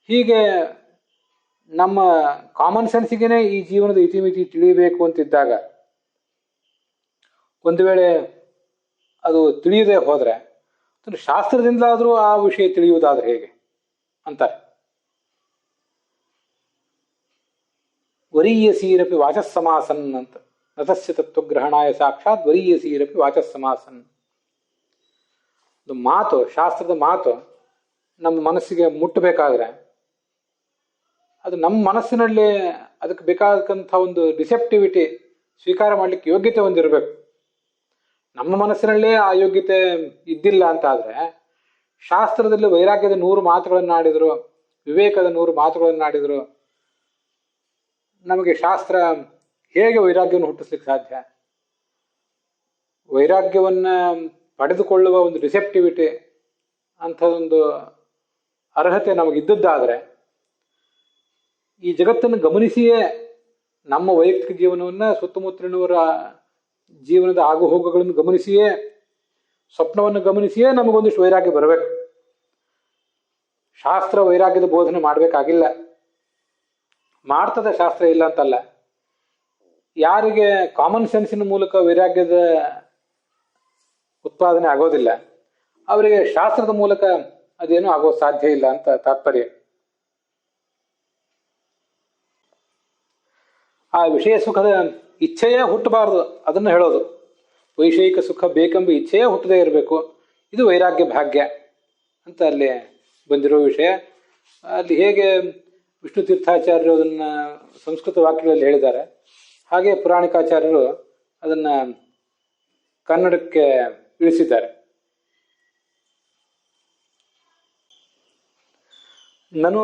ಹೀಗೆ ನಮ್ಮ ಕಾಮನ್ ಸೆನ್ಸಿಗೆನೆ ಈ ಜೀವನದ ಇತಿಮಿತಿ ತಿಳಿಯಬೇಕು ಅಂತಿದ್ದಾಗ ಒಂದು ವೇಳೆ ಅದು ತಿಳಿಯದೆ ಹೋದ್ರೆ ಶಾಸ್ತ್ರದಿಂದಲಾದರೂ ಆ ವಿಷಯ ತಿಳಿಯುವುದಾದ್ರೆ ಹೇಗೆ ಅಂತಾರೆ. ವರೀಯಸೀರಪಿ ವಾಚಸ್ಸಮಾಸನ್ ಅಂತ ನತಸ್ಯ ತತ್ವಗ್ರಹಣಾಯ ಸಾಕ್ಷಾತ್ ವರೀಯಸೀರಪಿ ವಾಚಸ್ಸಮಾಸನ್. ಮಾತು, ಶಾಸ್ತ್ರದ ಮಾತು ನಮ್ಮ ಮನಸ್ಸಿಗೆ ಮುಟ್ಟಬೇಕಾದ್ರೆ ಅದು ನಮ್ಮ ಮನಸ್ಸಿನಲ್ಲಿ ಅದಕ್ಕೆ ಬೇಕಾದಂಥ ಒಂದು ರಿಸೆಪ್ಟಿವಿಟಿ, ಸ್ವೀಕಾರ ಮಾಡಲಿಕ್ಕೆ ಯೋಗ್ಯತೆ ಹೊಂದಿರಬೇಕು. ನಮ್ಮ ಮನಸ್ಸಿನಲ್ಲೇ ಆ ಯೋಗ್ಯತೆ ಇದ್ದಿಲ್ಲ ಅಂತ ಆದರೆ, ಶಾಸ್ತ್ರದಲ್ಲಿ ವೈರಾಗ್ಯದ 100 ಮಾತುಗಳನ್ನಾಡಿದ್ರು, ವಿವೇಕದ 100 ಮಾತುಗಳನ್ನಾಡಿದ್ರು, ನಮಗೆ ಶಾಸ್ತ್ರ ಹೇಗೆ ವೈರಾಗ್ಯವನ್ನು ಹುಟ್ಟಿಸ್ಲಿಕ್ಕೆ ಸಾಧ್ಯ? ವೈರಾಗ್ಯವನ್ನ ಪಡೆದುಕೊಳ್ಳುವ ಒಂದು ರಿಸೆಪ್ಟಿವಿಟಿ ಅಂಥದೊಂದು ಅರ್ಹತೆ ನಮಗಿದ್ದದ್ದಾದರೆ, ಈ ಜಗತ್ತನ್ನು ಗಮನಿಸಿಯೇ ನಮ್ಮ ವೈಯಕ್ತಿಕ ಜೀವನವನ್ನು, ಸುತ್ತಮುತ್ತಲಿನವರ ಜೀವನದ ಆಗುಹೋಗುಗಳನ್ನು ಗಮನಿಸಿಯೇ, ಸ್ವಪ್ನವನ್ನು ಗಮನಿಸಿಯೇ ನಮಗೊಂದಿಷ್ಟು ವೈರಾಗ್ಯ ಬರಬೇಕು. ಶಾಸ್ತ್ರ ವೈರಾಗ್ಯದ ಬೋಧನೆ ಮಾಡಬೇಕಾಗಿಲ್ಲ. ಮಾಡ್ತದೆ ಶಾಸ್ತ್ರ, ಇಲ್ಲ ಅಂತಲ್ಲ. ಯಾರಿಗೆ ಕಾಮನ್ ಸೆನ್ಸಿನ ಮೂಲಕ ವೈರಾಗ್ಯದ ಉತ್ಪಾದನೆ ಆಗೋದಿಲ್ಲ, ಅವರಿಗೆ ಶಾಸ್ತ್ರದ ಮೂಲಕ ಅದೇನೂ ಆಗೋ ಸಾಧ್ಯ ಇಲ್ಲ ಅಂತ ತಾತ್ಪರ್ಯ. ಆ ವಿಷಯ ಸುಖದ ಇಚ್ಛೆಯೇ ಹುಟ್ಟಬಾರದು, ಅದನ್ನು ಹೇಳೋದು. ವೈಷಯಿಕ ಸುಖ ಬೇಕೆಂಬ ಇಚ್ಛೆಯೇ ಹುಟ್ಟದೇ ಇರಬೇಕು, ಇದು ವೈರಾಗ್ಯ ಭಾಗ್ಯ ಅಂತ ಅಲ್ಲಿ ಬಂದಿರೋ ವಿಷಯ. ಅಲ್ಲಿ ಹೇಗೆ ವಿಷ್ಣು ತೀರ್ಥಾಚಾರ್ಯರು ಅದನ್ನು ಸಂಸ್ಕೃತ ವಾಕ್ಯಗಳಲ್ಲಿ ಹೇಳಿದ್ದಾರೆ, ಹಾಗೆ ಪುರಾಣಿಕಾಚಾರ್ಯರು ಅದನ್ನು ಕನ್ನಡಕ್ಕೆ ಇಳಿಸಿದ್ದಾರೆ. ನಾನು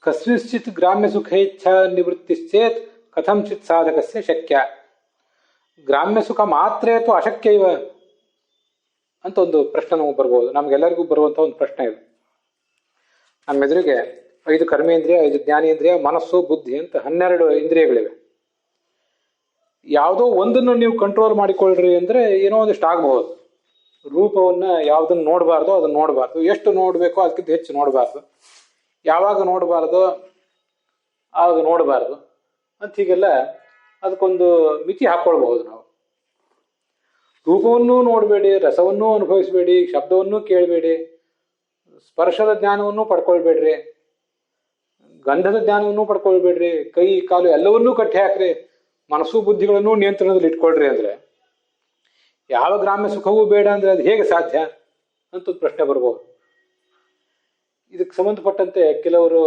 ಕಸ್ಮಿಶ್ಚಿತ್ ಗ್ರಾಮ್ಯ ಸುಖ ಇಚ್ಛಾ ನಿವೃತ್ತಿಶ್ಚೇತ್ ಕಥಂಚಿತ್ ಸಾಧಕಸ್ಯ ಶಕ್ಯ. ಗ್ರಾಮ್ಯ ಸುಖ ಮಾತ್ರ ಅಥವಾ ಅಶಕ್ಯ ಇವ ಅಂತ ಒಂದು ಪ್ರಶ್ನೆ ನಮಗೆ ಬರ್ಬೋದು. ನಮಗೆಲ್ಲರಿಗೂ ಬರುವಂಥ ಒಂದು ಪ್ರಶ್ನೆ ಇದು. ನಮ್ಮ ಎದುರಿಗೆ 5 ಕರ್ಮೇಂದ್ರಿಯ, 5 ಜ್ಞಾನೇಂದ್ರಿಯ, ಮನಸ್ಸು, ಬುದ್ಧಿ ಅಂತ 12 ಇಂದ್ರಿಯಗಳಿವೆ. ಯಾವುದೋ ಒಂದನ್ನು ನೀವು ಕಂಟ್ರೋಲ್ ಮಾಡಿಕೊಳ್ಳ್ರಿ ಅಂದರೆ ಏನೋ ಒಂದಿಷ್ಟು ಆಗಬಹುದು. ರೂಪವನ್ನು ಯಾವುದನ್ನು ನೋಡಬಾರ್ದು ಅದನ್ನು ನೋಡಬಾರ್ದು, ಎಷ್ಟು ನೋಡಬೇಕೋ ಅದಕ್ಕಿಂತ ಹೆಚ್ಚು ನೋಡಬಾರ್ದು, ಯಾವಾಗ ನೋಡಬಾರ್ದು ಆವಾಗ ನೋಡಬಾರ್ದು ಅಂತ ಹೀಗೆಲ್ಲ ಅದಕ್ಕೊಂದು ಮಿತಿ ಹಾಕ್ಕೊಳ್ಬಹುದು ನಾವು. ರೂಪವನ್ನೂ ನೋಡಬೇಡಿ, ರಸವನ್ನೂ ಅನುಭವಿಸಬೇಡಿ, ಶಬ್ದವನ್ನೂ ಕೇಳಬೇಡಿ, ಸ್ಪರ್ಶದ ಜ್ಞಾನವನ್ನೂ ಪಡ್ಕೊಳ್ಬೇಡ್ರಿ, ಗಂಧದ ಜ್ಞಾನವನ್ನೂ ಪಡ್ಕೊಳ್ಬೇಡ್ರಿ, ಕೈ ಕಾಲು ಎಲ್ಲವನ್ನೂ ಕಟ್ಟಿ ಹಾಕ್ರಿ, ಮನಸ್ಸು ಬುದ್ಧಿಗಳನ್ನೂ ನಿಯಂತ್ರಣದಲ್ಲಿ ಇಟ್ಕೊಳ್ರಿ ಅಂದರೆ ಯಾವ ಗ್ರಾಮ್ಯ ಸುಖವೂ ಬೇಡ ಅಂದರೆ ಅದು ಹೇಗೆ ಸಾಧ್ಯ ಅಂತ ಒಂದು ಪ್ರಶ್ನೆ ಬರ್ಬೋದು. ಇದಕ್ಕೆ ಸಂಬಂಧಪಟ್ಟಂತೆ ಕೆಲವರು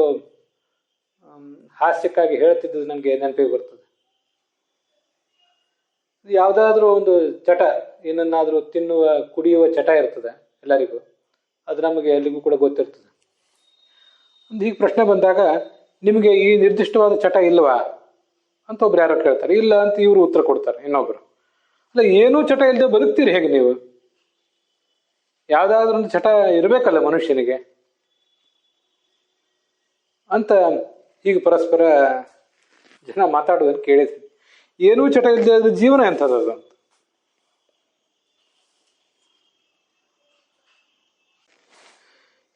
ಹಾಸ್ಯಕ್ಕಾಗಿ ಹೇಳ್ತಿದ್ದು ನನಗೆ ನೆನಪಿಗೆ ಬರ್ತದೆ. ಯಾವುದಾದ್ರೂ ಒಂದು ಚಟ, ಏನನ್ನಾದರೂ ತಿನ್ನುವ ಕುಡಿಯುವ ಚಟ ಇರ್ತದೆ ಎಲ್ಲರಿಗೂ, ಅದು ನಮಗೆ ಎಲ್ಲಿಗೂ ಕೂಡ ಗೊತ್ತಿರ್ತದೆ. ಒಂದು ಹೀಗೆ ಪ್ರಶ್ನೆ ಬಂದಾಗ ನಿಮಗೆ ಈ ನಿರ್ದಿಷ್ಟವಾದ ಚಟ ಇಲ್ವಾ ಅಂತ ಒಬ್ರು ಯಾರೋ ಕೇಳ್ತಾರೆ. ಇಲ್ಲ ಅಂತ ಇವರು ಉತ್ತರ ಕೊಡ್ತಾರೆ ಇನ್ನೊಬ್ರು. ಅಲ್ಲ, ಏನೂ ಚಟ ಇಲ್ಲದೆ ಬದುಕ್ತೀರಿ ಹೇಗೆ ನೀವು? ಯಾವುದಾದ್ರೂ ಒಂದು ಚಟ ಇರಬೇಕಲ್ಲ ಮನುಷ್ಯನಿಗೆ ಅಂತ ಹೀಗೆ ಪರಸ್ಪರ ಜನ ಮಾತಾಡೋದನ್ನು ಕೇಳಿದ್ವಿ. ಏನೂ ಚಟ ಇಲ್ಲದೆ ಅದು ಜೀವನ ಎಂಥದ್ದು ಅದು?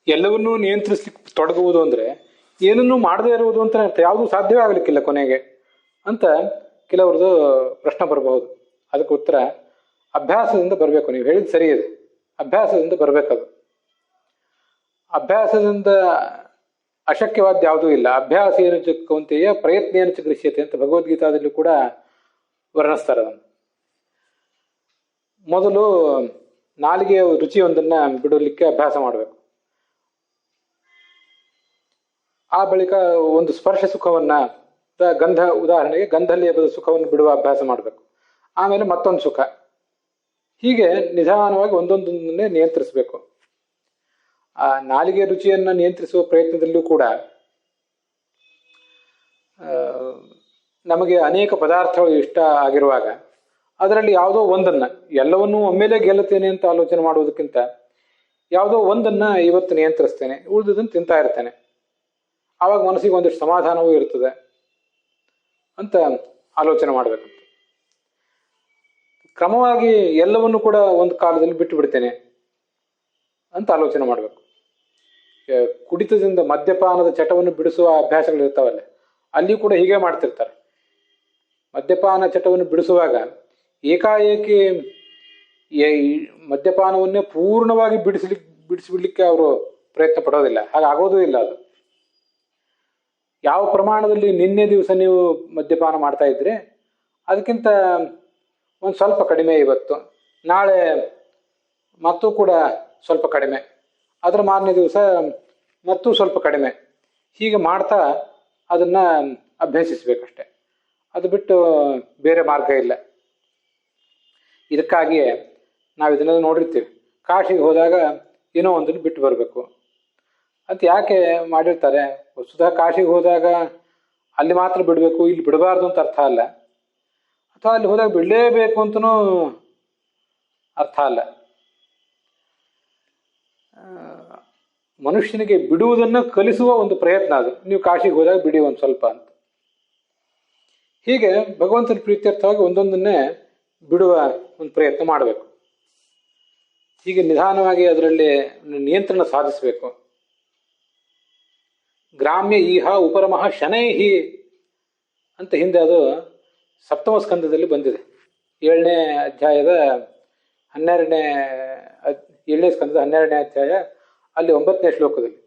ಎಲ್ಲವನ್ನೂ ನಿಯಂತ್ರಿಸ್ಲಿಕ್ಕೆ ತೊಡಗುವುದು ಅಂದರೆ ಏನನ್ನೂ ಮಾಡದೇ ಇರುವುದು ಅಂತ ಅರ್ಥ. ಯಾವುದೂ ಸಾಧ್ಯವೇ ಆಗಲಿಕ್ಕಿಲ್ಲ ಕೊನೆಗೆ ಅಂತ ಕೆಲವ್ರದ್ದು ಪ್ರಶ್ನೆ ಬರಬಹುದು. ಅದಕ್ಕೆ ಉತ್ತರ ಅಭ್ಯಾಸದಿಂದ ಬರಬೇಕು. ನೀವು ಹೇಳಿದ್ದು ಸರಿ ಇದೆ, ಅಭ್ಯಾಸದಿಂದ ಬರಬೇಕದು. ಅಭ್ಯಾಸದಿಂದ ಅಶಕ್ಯವಾದ ಯಾವುದೂ ಇಲ್ಲ. ಅಭ್ಯಾಸ ಏನು ಕೌಂತೆಯ ಪ್ರಯತ್ನ ಏನು ಗೃಹ್ಯತೆ ಅಂತ ಭಗವದ್ಗೀತಾದಲ್ಲೂ ಕೂಡ ವರ್ಣಿಸ್ತಾರೆ ಅದನ್ನು. ಮೊದಲು ನಾಲಿಗೆಯ ರುಚಿಯೊಂದನ್ನು ಬಿಡಲಿಕ್ಕೆ ಅಭ್ಯಾಸ ಮಾಡಬೇಕು. ಆ ಬಳಿಕ ಒಂದು ಸ್ಪರ್ಶ ಸುಖವನ್ನ, ಗಂಧ ಉದಾಹರಣೆಗೆ ಗಂಧಲೇಪದ ಸುಖವನ್ನು ಬಿಡುವ ಅಭ್ಯಾಸ ಮಾಡಬೇಕು. ಆಮೇಲೆ ಮತ್ತೊಂದು ಸುಖ, ಹೀಗೆ ನಿಧಾನವಾಗಿ ಒಂದೊಂದನ್ನೇ ನಿಯಂತ್ರಿಸಬೇಕು. ಆ ನಾಲಿಗೆ ರುಚಿಯನ್ನು ನಿಯಂತ್ರಿಸುವ ಪ್ರಯತ್ನದಲ್ಲೂ ಕೂಡ ನಮಗೆ ಅನೇಕ ಪದಾರ್ಥಗಳು ಇಷ್ಟ ಆಗಿರುವಾಗ ಅದರಲ್ಲಿ ಯಾವುದೋ ಒಂದನ್ನು, ಎಲ್ಲವನ್ನೂ ಒಮ್ಮೆಲೆ ಗೆಲ್ಲುತ್ತೇನೆ ಅಂತ ಆಲೋಚನೆ ಮಾಡುವುದಕ್ಕಿಂತ ಯಾವುದೋ ಒಂದನ್ನು ಇವತ್ತು ನಿಯಂತ್ರಿಸ್ತೇನೆ, ಉಳಿದುದನ್ನು ತಿಂತಾ ಇರ್ತೇನೆ, ಆವಾಗ ಮನಸ್ಸಿಗೆ ಒಂದಿಷ್ಟು ಸಮಾಧಾನವೂ ಇರ್ತದೆ ಅಂತ ಆಲೋಚನೆ ಮಾಡಬೇಕಂತ. ಕ್ರಮವಾಗಿ ಎಲ್ಲವನ್ನೂ ಕೂಡ ಒಂದು ಕಾಲದಲ್ಲಿ ಬಿಟ್ಟು ಬಿಡ್ತೇನೆ ಅಂತ ಆಲೋಚನೆ ಮಾಡಬೇಕು. ಕುಡಿತದಿಂದ ಮದ್ಯಪಾನದ ಚಟವನ್ನು ಬಿಡಿಸುವ ಅಭ್ಯಾಸಗಳಿರ್ತಾವಲ್ಲ, ಅಲ್ಲಿ ಕೂಡ ಹೀಗೆ ಮಾಡ್ತಿರ್ತಾರೆ. ಮದ್ಯಪಾನ ಚಟವನ್ನು ಬಿಡಿಸುವಾಗ ಏಕಾಏಕಿ ಮದ್ಯಪಾನವನ್ನೇ ಪೂರ್ಣವಾಗಿ ಬಿಡಿಸಿಬಿಡ್ಲಿಕ್ಕೆ ಅವರು ಪ್ರಯತ್ನ ಪಡೋದಿಲ್ಲ. ಹಾಗಾಗೋದೂ ಇಲ್ಲ. ಅದು ಯಾವ ಪ್ರಮಾಣದಲ್ಲಿ ನಿನ್ನೆ ದಿವಸ ನೀವು ಮದ್ಯಪಾನ ಮಾಡ್ತಾ ಇದ್ರೆ ಅದಕ್ಕಿಂತ ಒಂದು ಸ್ವಲ್ಪ ಕಡಿಮೆ ಇವತ್ತು, ನಾಳೆ ಮತ್ತೂ ಕೂಡ ಸ್ವಲ್ಪ ಕಡಿಮೆ, ಅದರ ಮಾರನೇ ದಿವಸ ಮತ್ತೂ ಸ್ವಲ್ಪ ಕಡಿಮೆ, ಹೀಗೆ ಮಾಡ್ತಾ ಅದನ್ನು ಅಭ್ಯಸಿಸ್ಬೇಕಷ್ಟೆ. ಅದು ಬಿಟ್ಟು ಬೇರೆ ಮಾರ್ಗ ಇಲ್ಲ. ಇದಕ್ಕಾಗಿಯೇ ನಾವು ಇದನ್ನೆಲ್ಲ ನೋಡಿರ್ತೀವಿ. ಕಾಶಿಗೆ ಹೋದಾಗ ಏನೋ ಒಂದನ್ನು ಬಿಟ್ಟು ಬರಬೇಕು ಅಂತ ಯಾಕೆ ಮಾಡಿರ್ತಾರೆ. ವಸ್ತುತಃ ಕಾಶಿಗೆ ಹೋದಾಗ ಅಲ್ಲಿ ಮಾತ್ರ ಬಿಡಬೇಕು, ಇಲ್ಲಿ ಬಿಡಬಾರ್ದು ಅಂತ ಅರ್ಥ ಅಲ್ಲ, ಅಥವಾ ಅಲ್ಲಿ ಹೋದಾಗ ಬಿಡಲೇಬೇಕು ಅಂತನೂ ಅರ್ಥ ಅಲ್ಲ. ಮನುಷ್ಯನಿಗೆ ಬಿಡುವುದನ್ನು ಕಲಿಸುವ ಒಂದು ಪ್ರಯತ್ನ ಅದು. ನೀವು ಕಾಶಿಗೆ ಹೋದಾಗ ಬಿಡಿ ಒಂದು ಸ್ವಲ್ಪ ಅಂತ. ಹೀಗೆ ಭಗವಂತನ ಪ್ರೀತ್ಯರ್ಥವಾಗಿ ಒಂದೊಂದನ್ನೇ ಬಿಡುವ ಒಂದು ಪ್ರಯತ್ನ ಮಾಡಬೇಕು. ಹೀಗೆ ನಿಧಾನವಾಗಿ ಅದರಲ್ಲಿ ನಿಯಂತ್ರಣ ಸಾಧಿಸಬೇಕು. ಗ್ರಾಮ್ಯ ಈಹ ಉಪರಮಃ ಶನೈಹಿ ಅಂತ ಹಿಂದೆ ಅದು ಸಪ್ತಮ ಸ್ಕಂದದಲ್ಲಿ ಬಂದಿದೆ. 7ನೇ ಅಧ್ಯಾಯದ 7ನೇ ಸ್ಕಂದದ 12ನೇ ಅಧ್ಯಾಯ ಅಲ್ಲಿ 9ನೇ ಶ್ಲೋಕದಲ್ಲಿ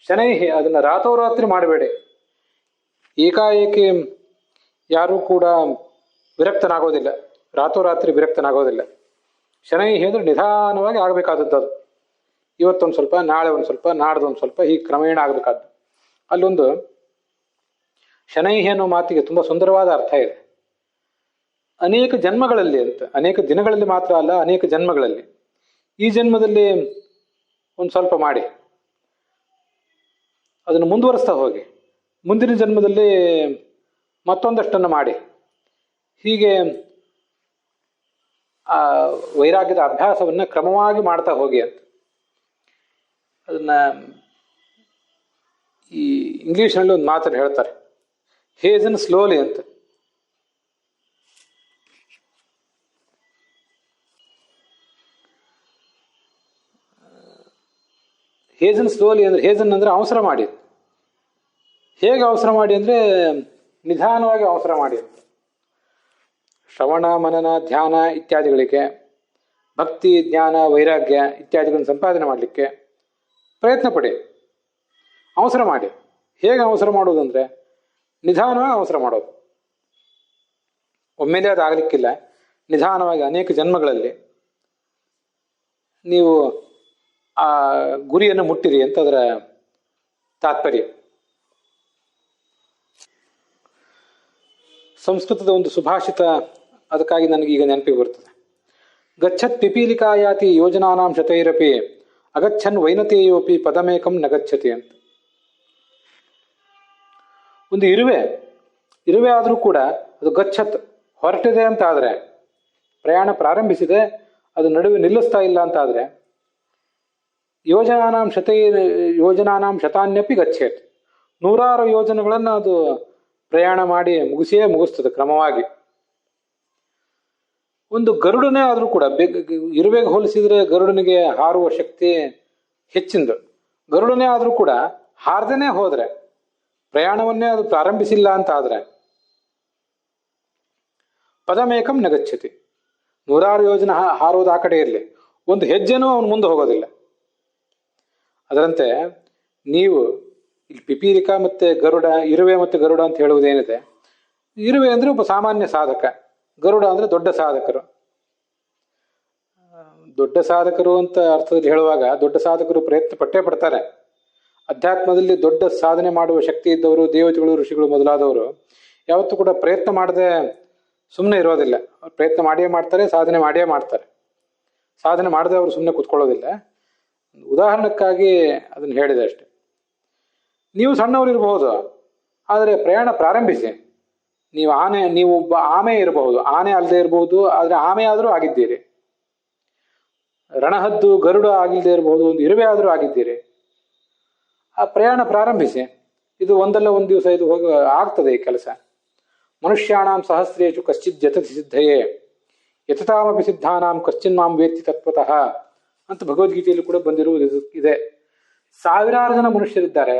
ಶನೈಹಿ, ಅದನ್ನು ರಾತ್ರೋರಾತ್ರಿ ಮಾಡಬೇಡಿ. ಏಕಾಏಕಿ ಯಾರೂ ಕೂಡ ವಿರಕ್ತನಾಗೋದಿಲ್ಲ, ರಾತ್ರೋರಾತ್ರಿ ವಿರಕ್ತನಾಗೋದಿಲ್ಲ. ಶನೈಹಿ ಅಂದರೆ ನಿಧಾನವಾಗಿ ಆಗಬೇಕಾದದ್ದು. ಅದು ಇವತ್ತೊಂದು ಸ್ವಲ್ಪ, ನಾಳೆ ಒಂದು ಸ್ವಲ್ಪ, ನಾಡ್ದೊಂದು ಸ್ವಲ್ಪ, ಹೀಗೆ ಕ್ರಮೇಣ ಆಗಬೇಕಾದ್ದು. ಅಲ್ಲೊಂದು ಶನೈಹಿ ಅನ್ನೋ ಮಾತಿಗೆ ತುಂಬ ಸುಂದರವಾದ ಅರ್ಥ ಇದೆ. ಅನೇಕ ಜನ್ಮಗಳಲ್ಲಿ ಅಂತ, ಅನೇಕ ದಿನಗಳಲ್ಲಿ ಮಾತ್ರ ಅಲ್ಲ, ಅನೇಕ ಜನ್ಮಗಳಲ್ಲಿ. ಈ ಜನ್ಮದಲ್ಲಿ ಒಂದು ಸ್ವಲ್ಪ ಮಾಡಿ ಅದನ್ನು ಮುಂದುವರಿಸ್ತಾ ಹೋಗಿ, ಮುಂದಿನ ಜನ್ಮದಲ್ಲಿ ಮತ್ತೊಂದಷ್ಟನ್ನು ಮಾಡಿ, ಹೀಗೆ ಆ ವೈರಾಗ್ಯದ ಅಭ್ಯಾಸವನ್ನು ಕ್ರಮವಾಗಿ ಮಾಡ್ತಾ ಹೋಗಿ ಅಂತ. ಅದನ್ನ ಈ ಇಂಗ್ಲಿಷ್ನಲ್ಲಿ ಒಂದು ಮಾತನ್ನು ಹೇಳ್ತಾರೆ, ಹೇಜನ್ ಸ್ಲೋಲಿ ಅಂತ. ಹೇಜನ್ ಸ್ಲೋಲಿ ಅಂದರೆ, ಹೇಜನ್ ಅಂದರೆ ಅವಸರ ಮಾಡಿ. ಹೇಗೆ ಅವಸರ ಮಾಡಿ ಅಂದರೆ ನಿಧಾನವಾಗಿ ಅವಸರ ಮಾಡಿ. ಶ್ರವಣ ಮನನ ಧ್ಯಾನ ಇತ್ಯಾದಿಗಳಿಗೆ, ಭಕ್ತಿ ಜ್ಞಾನ ವೈರಾಗ್ಯ ಇತ್ಯಾದಿಗಳನ್ನು ಸಂಪಾದನೆ ಮಾಡಲಿಕ್ಕೆ ಪ್ರಯತ್ನ ಪಡಿ. ಅವಸರ ಮಾಡಿ. ಹೇಗೆ ಅವಸರ ಮಾಡೋದಂದರೆ ನಿಧಾನವಾಗಿ ಅವಸರ ಮಾಡೋದು. ಒಮ್ಮೆಲೇ ಅದು ಆಗಲಿಕ್ಕಿಲ್ಲ. ನಿಧಾನವಾಗಿ ಅನೇಕ ಜನ್ಮಗಳಲ್ಲಿ ನೀವು ಆ ಗುರಿಯನ್ನು ಮುಟ್ಟಿರಿ ಅಂತ ಅದರ ತಾತ್ಪರ್ಯ. ಸಂಸ್ಕೃತದ ಒಂದು ಸುಭಾಷಿತ ಅದಕ್ಕಾಗಿ ನನಗೀಗ ನೆನಪಿಗೆ ಬರ್ತದೆ. ಗಚ್ಚತ್ ಪಿಪೀಲಿಕಾಯಾತಿ ಯೋಜನಾನಾಂ ಶತೈರಪಿ ಅಗಚ್ಚನ್ ವೈನತೇಯೋಪಿ ಪದಮೇಕಂ ನಗಚ್ಚತಿ ಅಂತ. ಒಂದು ಇರುವೆ ಆದರೂ ಕೂಡ ಅದು ಗಚ್ಚತ್ ಹೊರಟಿದೆ ಅಂತ ಆದರೆ, ಪ್ರಯಾಣ ಪ್ರಾರಂಭಿಸಿದೆ, ಅದು ನಡುವೆ ನಿಲ್ಲಿಸ್ತಾ ಇಲ್ಲ ಅಂತ ಆದರೆ, ಯೋಜನಾನಾಂ ಶತಾನ್ಯಪಿ ಗಚ್ಚೇತ್, 100 ಯೋಜನೆಗಳನ್ನು ಅದು ಪ್ರಯಾಣ ಮಾಡಿ ಮುಗಿಸ್ತದೆ ಕ್ರಮವಾಗಿ. ಒಂದು ಗರುಡನೇ ಆದರೂ ಕೂಡ, ಇರುವೆಗೆ ಹೋಲಿಸಿದರೆ ಗರುಡನಿಗೆ ಹಾರುವ ಶಕ್ತಿ ಹೆಚ್ಚಿಂದು. ಗರುಡನೇ ಆದರೂ ಕೂಡ ಹಾರದೇನೆ ಹೋದರೆ, ಪ್ರಯಾಣವನ್ನೇ ಅದು ಪ್ರಾರಂಭಿಸಿಲ್ಲ ಅಂತ ಆದರೆ, ಪದಮೇಕಂ ನಗಚ್ಚತಿ, 100 ಯೋಜನೆ ಹಾರೋದು ಆ ಕಡೆ ಇರಲಿ, ಒಂದು ಹೆಜ್ಜೆನೂ ಅವನು ಮುಂದೆ ಹೋಗೋದಿಲ್ಲ. ಅದರಂತೆ ನೀವು ಇಲ್ಲಿ ಪಿಪೀಲಿಕಾ ಮತ್ತು ಗರುಡ, ಇರುವೆ ಮತ್ತು ಗರುಡ ಅಂತ ಹೇಳುವುದೇನಿದೆ, ಇರುವೆ ಅಂದರೆ ಒಬ್ಬ ಸಾಮಾನ್ಯ ಸಾಧಕ, ಗರುಡ ಅಂದರೆ ದೊಡ್ಡ ಸಾಧಕರು. ದೊಡ್ಡ ಸಾಧಕರು ಅಂತ ಅರ್ಥದಲ್ಲಿ ಹೇಳುವಾಗ, ದೊಡ್ಡ ಸಾಧಕರು ಪ್ರಯತ್ನ ಪಟ್ಟೇ ಪಡ್ತಾರೆ. ಅಧ್ಯಾತ್ಮದಲ್ಲಿ ದೊಡ್ಡ ಸಾಧನೆ ಮಾಡುವ ಶಕ್ತಿ ಇದ್ದವರು, ದೇವತೆಗಳು, ಋಷಿಗಳು ಮೊದಲಾದವರು ಯಾವತ್ತೂ ಕೂಡ ಪ್ರಯತ್ನ ಮಾಡದೆ ಸುಮ್ಮನೆ ಇರೋದಿಲ್ಲ. ಅವ್ರು ಪ್ರಯತ್ನ ಮಾಡಿಯೇ ಮಾಡ್ತಾರೆ, ಸಾಧನೆ ಮಾಡಿಯೇ ಮಾಡ್ತಾರೆ. ಸಾಧನೆ ಮಾಡದೆ ಅವರು ಸುಮ್ಮನೆ ಕೂತ್ಕೊಳ್ಳೋದಿಲ್ಲ. ಉದಾಹರಣಕ್ಕಾಗಿ ಅದನ್ನು ಹೇಳಿದೆ ಅಷ್ಟೆ. ನೀವು ಸಣ್ಣವರಿರಬಹುದು, ಆದರೆ ಪ್ರಯಾಣ ಪ್ರಾರಂಭಿಸಿ. ನೀವು ಒಬ್ಬ ಆಮೆ ಇರಬಹುದು, ಆನೆ ಅಲ್ಲದೆ ಇರಬಹುದು, ಆದರೆ ಆಮೆ ಆದರೂ ಆಗಿದ್ದೀರಿ. ರಣಹದ್ದು ಗರುಡ ಆಗಿಲ್ಲದೆ ಇರಬಹುದು, ಒಂದು ಇರುವೆ ಆದರೂ ಆಗಿದ್ದೀರಿ. ಆ ಪ್ರಯಾಣ ಪ್ರಾರಂಭಿಸಿ. ಇದು ಒಂದಲ್ಲ ಒಂದು ದಿವಸ ಇದು ಹೋಗಿ ಆಗ್ತದೆ ಈ ಕೆಲಸ. ಮನುಷ್ಯಾಣಾಂ ಸಹಸ್ರೇಶು ಕಶ್ಚಿತ್ ಜತತಿ ಸಿದ್ಧಯೇ ಯತತಾಮಪಿ ಸಿದ್ಧಾನಾಂ ಕಶ್ಚಿನ್ ಮಾಂ ವೇತ್ತಿ ತತ್ವತಃ ಅಂತ ಭಗವದ್ಗೀತೆಯಲ್ಲಿ ಕೂಡ ಬಂದಿರುವುದು ಇದೆ. 1000 ಜನ ಮನುಷ್ಯರಿದ್ದಾರೆ.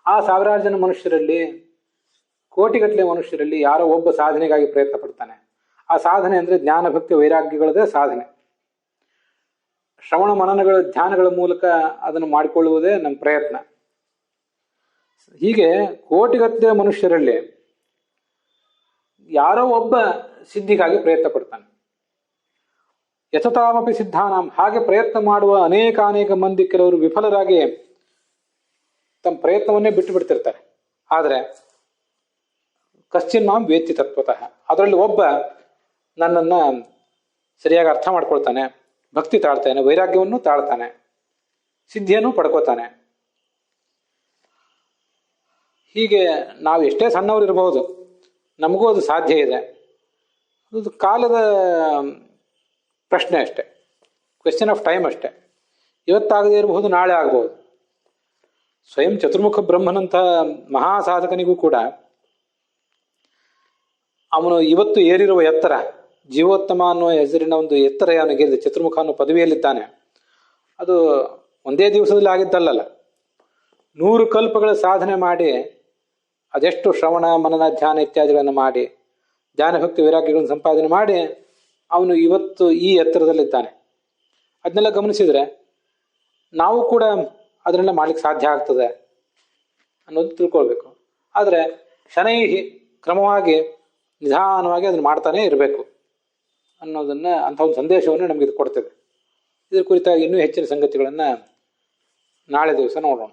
ಆ 1000 ಜನ ಮನುಷ್ಯರಲ್ಲಿ, ಕೋಟಿಗಟ್ಟಲೆ ಮನುಷ್ಯರಲ್ಲಿ ಯಾರೋ ಒಬ್ಬ ಸಾಧನೆಗಾಗಿ ಪ್ರಯತ್ನ ಪಡ್ತಾನೆ. ಆ ಸಾಧನೆ ಅಂದರೆ ಜ್ಞಾನ ಭಕ್ತಿ ವೈರಾಗ್ಯಗಳದೇ ಸಾಧನೆ. ಶ್ರವಣ ಮನನಗಳ ಧ್ಯಾನಗಳ ಮೂಲಕ ಅದನ್ನು ಮಾಡಿಕೊಳ್ಳುವುದೇ ನಮ್ಮ ಪ್ರಯತ್ನ. ಹೀಗೆ ಕೋಟಿಗಟ್ಟಲೆ ಮನುಷ್ಯರಲ್ಲಿ ಯಾರೋ ಒಬ್ಬ ಸಿದ್ಧಿಗಾಗಿ ಪ್ರಯತ್ನ ಪಡ್ತಾನೆ. ಯತತಾಮಪಿ ಸಿದ್ಧಾನಾಂ, ಹಾಗೆ ಪ್ರಯತ್ನ ಮಾಡುವ ಅನೇಕ ಮಂದಿ ಕೆಲವರು ವಿಫಲರಾಗಿ ತಮ್ಮ ಪ್ರಯತ್ನವನ್ನೇ ಬಿಟ್ಟು ಬಿಡ್ತಿರ್ತಾರೆ. ಆದರೆ ಕಶ್ಚಿನ್ ಮಾಂ ವೇತ್ತಿ ತತ್ವತಃ, ಅದರಲ್ಲಿ ಒಬ್ಬ ನನ್ನನ್ನು ಸರಿಯಾಗಿ ಅರ್ಥ ಮಾಡ್ಕೊಳ್ತಾನೆ, ಭಕ್ತಿ ತಾಳ್ತಾನೆ, ವೈರಾಗ್ಯವನ್ನು ತಾಳ್ತಾನೆ, ಸಿದ್ಧಿಯನ್ನು ಪಡ್ಕೋತಾನೆ. ಹೀಗೆ ನಾವು ಎಷ್ಟೇ ಸಣ್ಣವರು ಇರಬಹುದು, ನಮಗೂ ಅದು ಸಾಧ್ಯ ಇದೆ. ಅದು ಕಾಲದ ಪ್ರಶ್ನೆ ಅಷ್ಟೆ, ಕ್ವೆಶ್ಚನ್ ಆಫ್ ಟೈಮ್ ಅಷ್ಟೆ. ಇವತ್ತಾಗದೇ ಇರಬಹುದು, ನಾಳೆ ಆಗಬಹುದು. ಸ್ವಯಂ ಚತುರ್ಮುಖ ಬ್ರಹ್ಮನಂಥ ಮಹಾ ಸಾಧಕನಿಗೂ ಕೂಡ ಅವನು ಇವತ್ತು ಏರಿರುವ ಎತ್ತರ, ಜೀವೋತ್ತಮ ಅನ್ನುವ ಹೆಸರಿನ ಒಂದು ಎತ್ತರ ಅವನಿಗೆ ಚತುರ್ಮುಖ ಅನ್ನೋ ಪದವಿಯಲ್ಲಿದ್ದಾನೆ. ಅದು ಒಂದೇ ದಿವಸದಲ್ಲಿ ಆಗಿದ್ದಲ್ಲ, 100 ಕಲ್ಪಗಳ ಸಾಧನೆ ಮಾಡಿ, ಅದೆಷ್ಟು ಶ್ರವಣ ಮನನ ಧ್ಯಾನ ಇತ್ಯಾದಿಗಳನ್ನು ಮಾಡಿ, ಧ್ಯಾನ ಭಕ್ತಿ ವೈರಾಗ್ಯಗಳನ್ನು ಸಂಪಾದನೆ ಮಾಡಿ ಅವನು ಇವತ್ತು ಈ ಎತ್ತರದಲ್ಲಿದ್ದಾನೆ. ಅದನ್ನೆಲ್ಲ ಗಮನಿಸಿದರೆ ನಾವು ಕೂಡ ಅದನ್ನೆಲ್ಲ ಮಾಡ್ಲಿಕ್ಕೆ ಸಾಧ್ಯ ಆಗ್ತದೆ ಅನ್ನೋದು ತಿಳ್ಕೊಳ್ಬೇಕು. ಆದರೆ ಶನೈಹಿ, ಕ್ರಮವಾಗಿ ನಿಧಾನವಾಗಿ ಅದನ್ನು ಮಾಡ್ತಾನೆ ಇರಬೇಕು ಅನ್ನೋದನ್ನು, ಅಂಥ ಒಂದು ಸಂದೇಶವನ್ನು ನಮಗೆ ಇದು ಕೊಡ್ತದೆ. ಇದರ ಕುರಿತಾಗಿ ಇನ್ನೂ ಹೆಚ್ಚಿನ ಸಂಗತಿಗಳನ್ನು ನಾಳೆ ದಿವಸ ನೋಡೋಣ.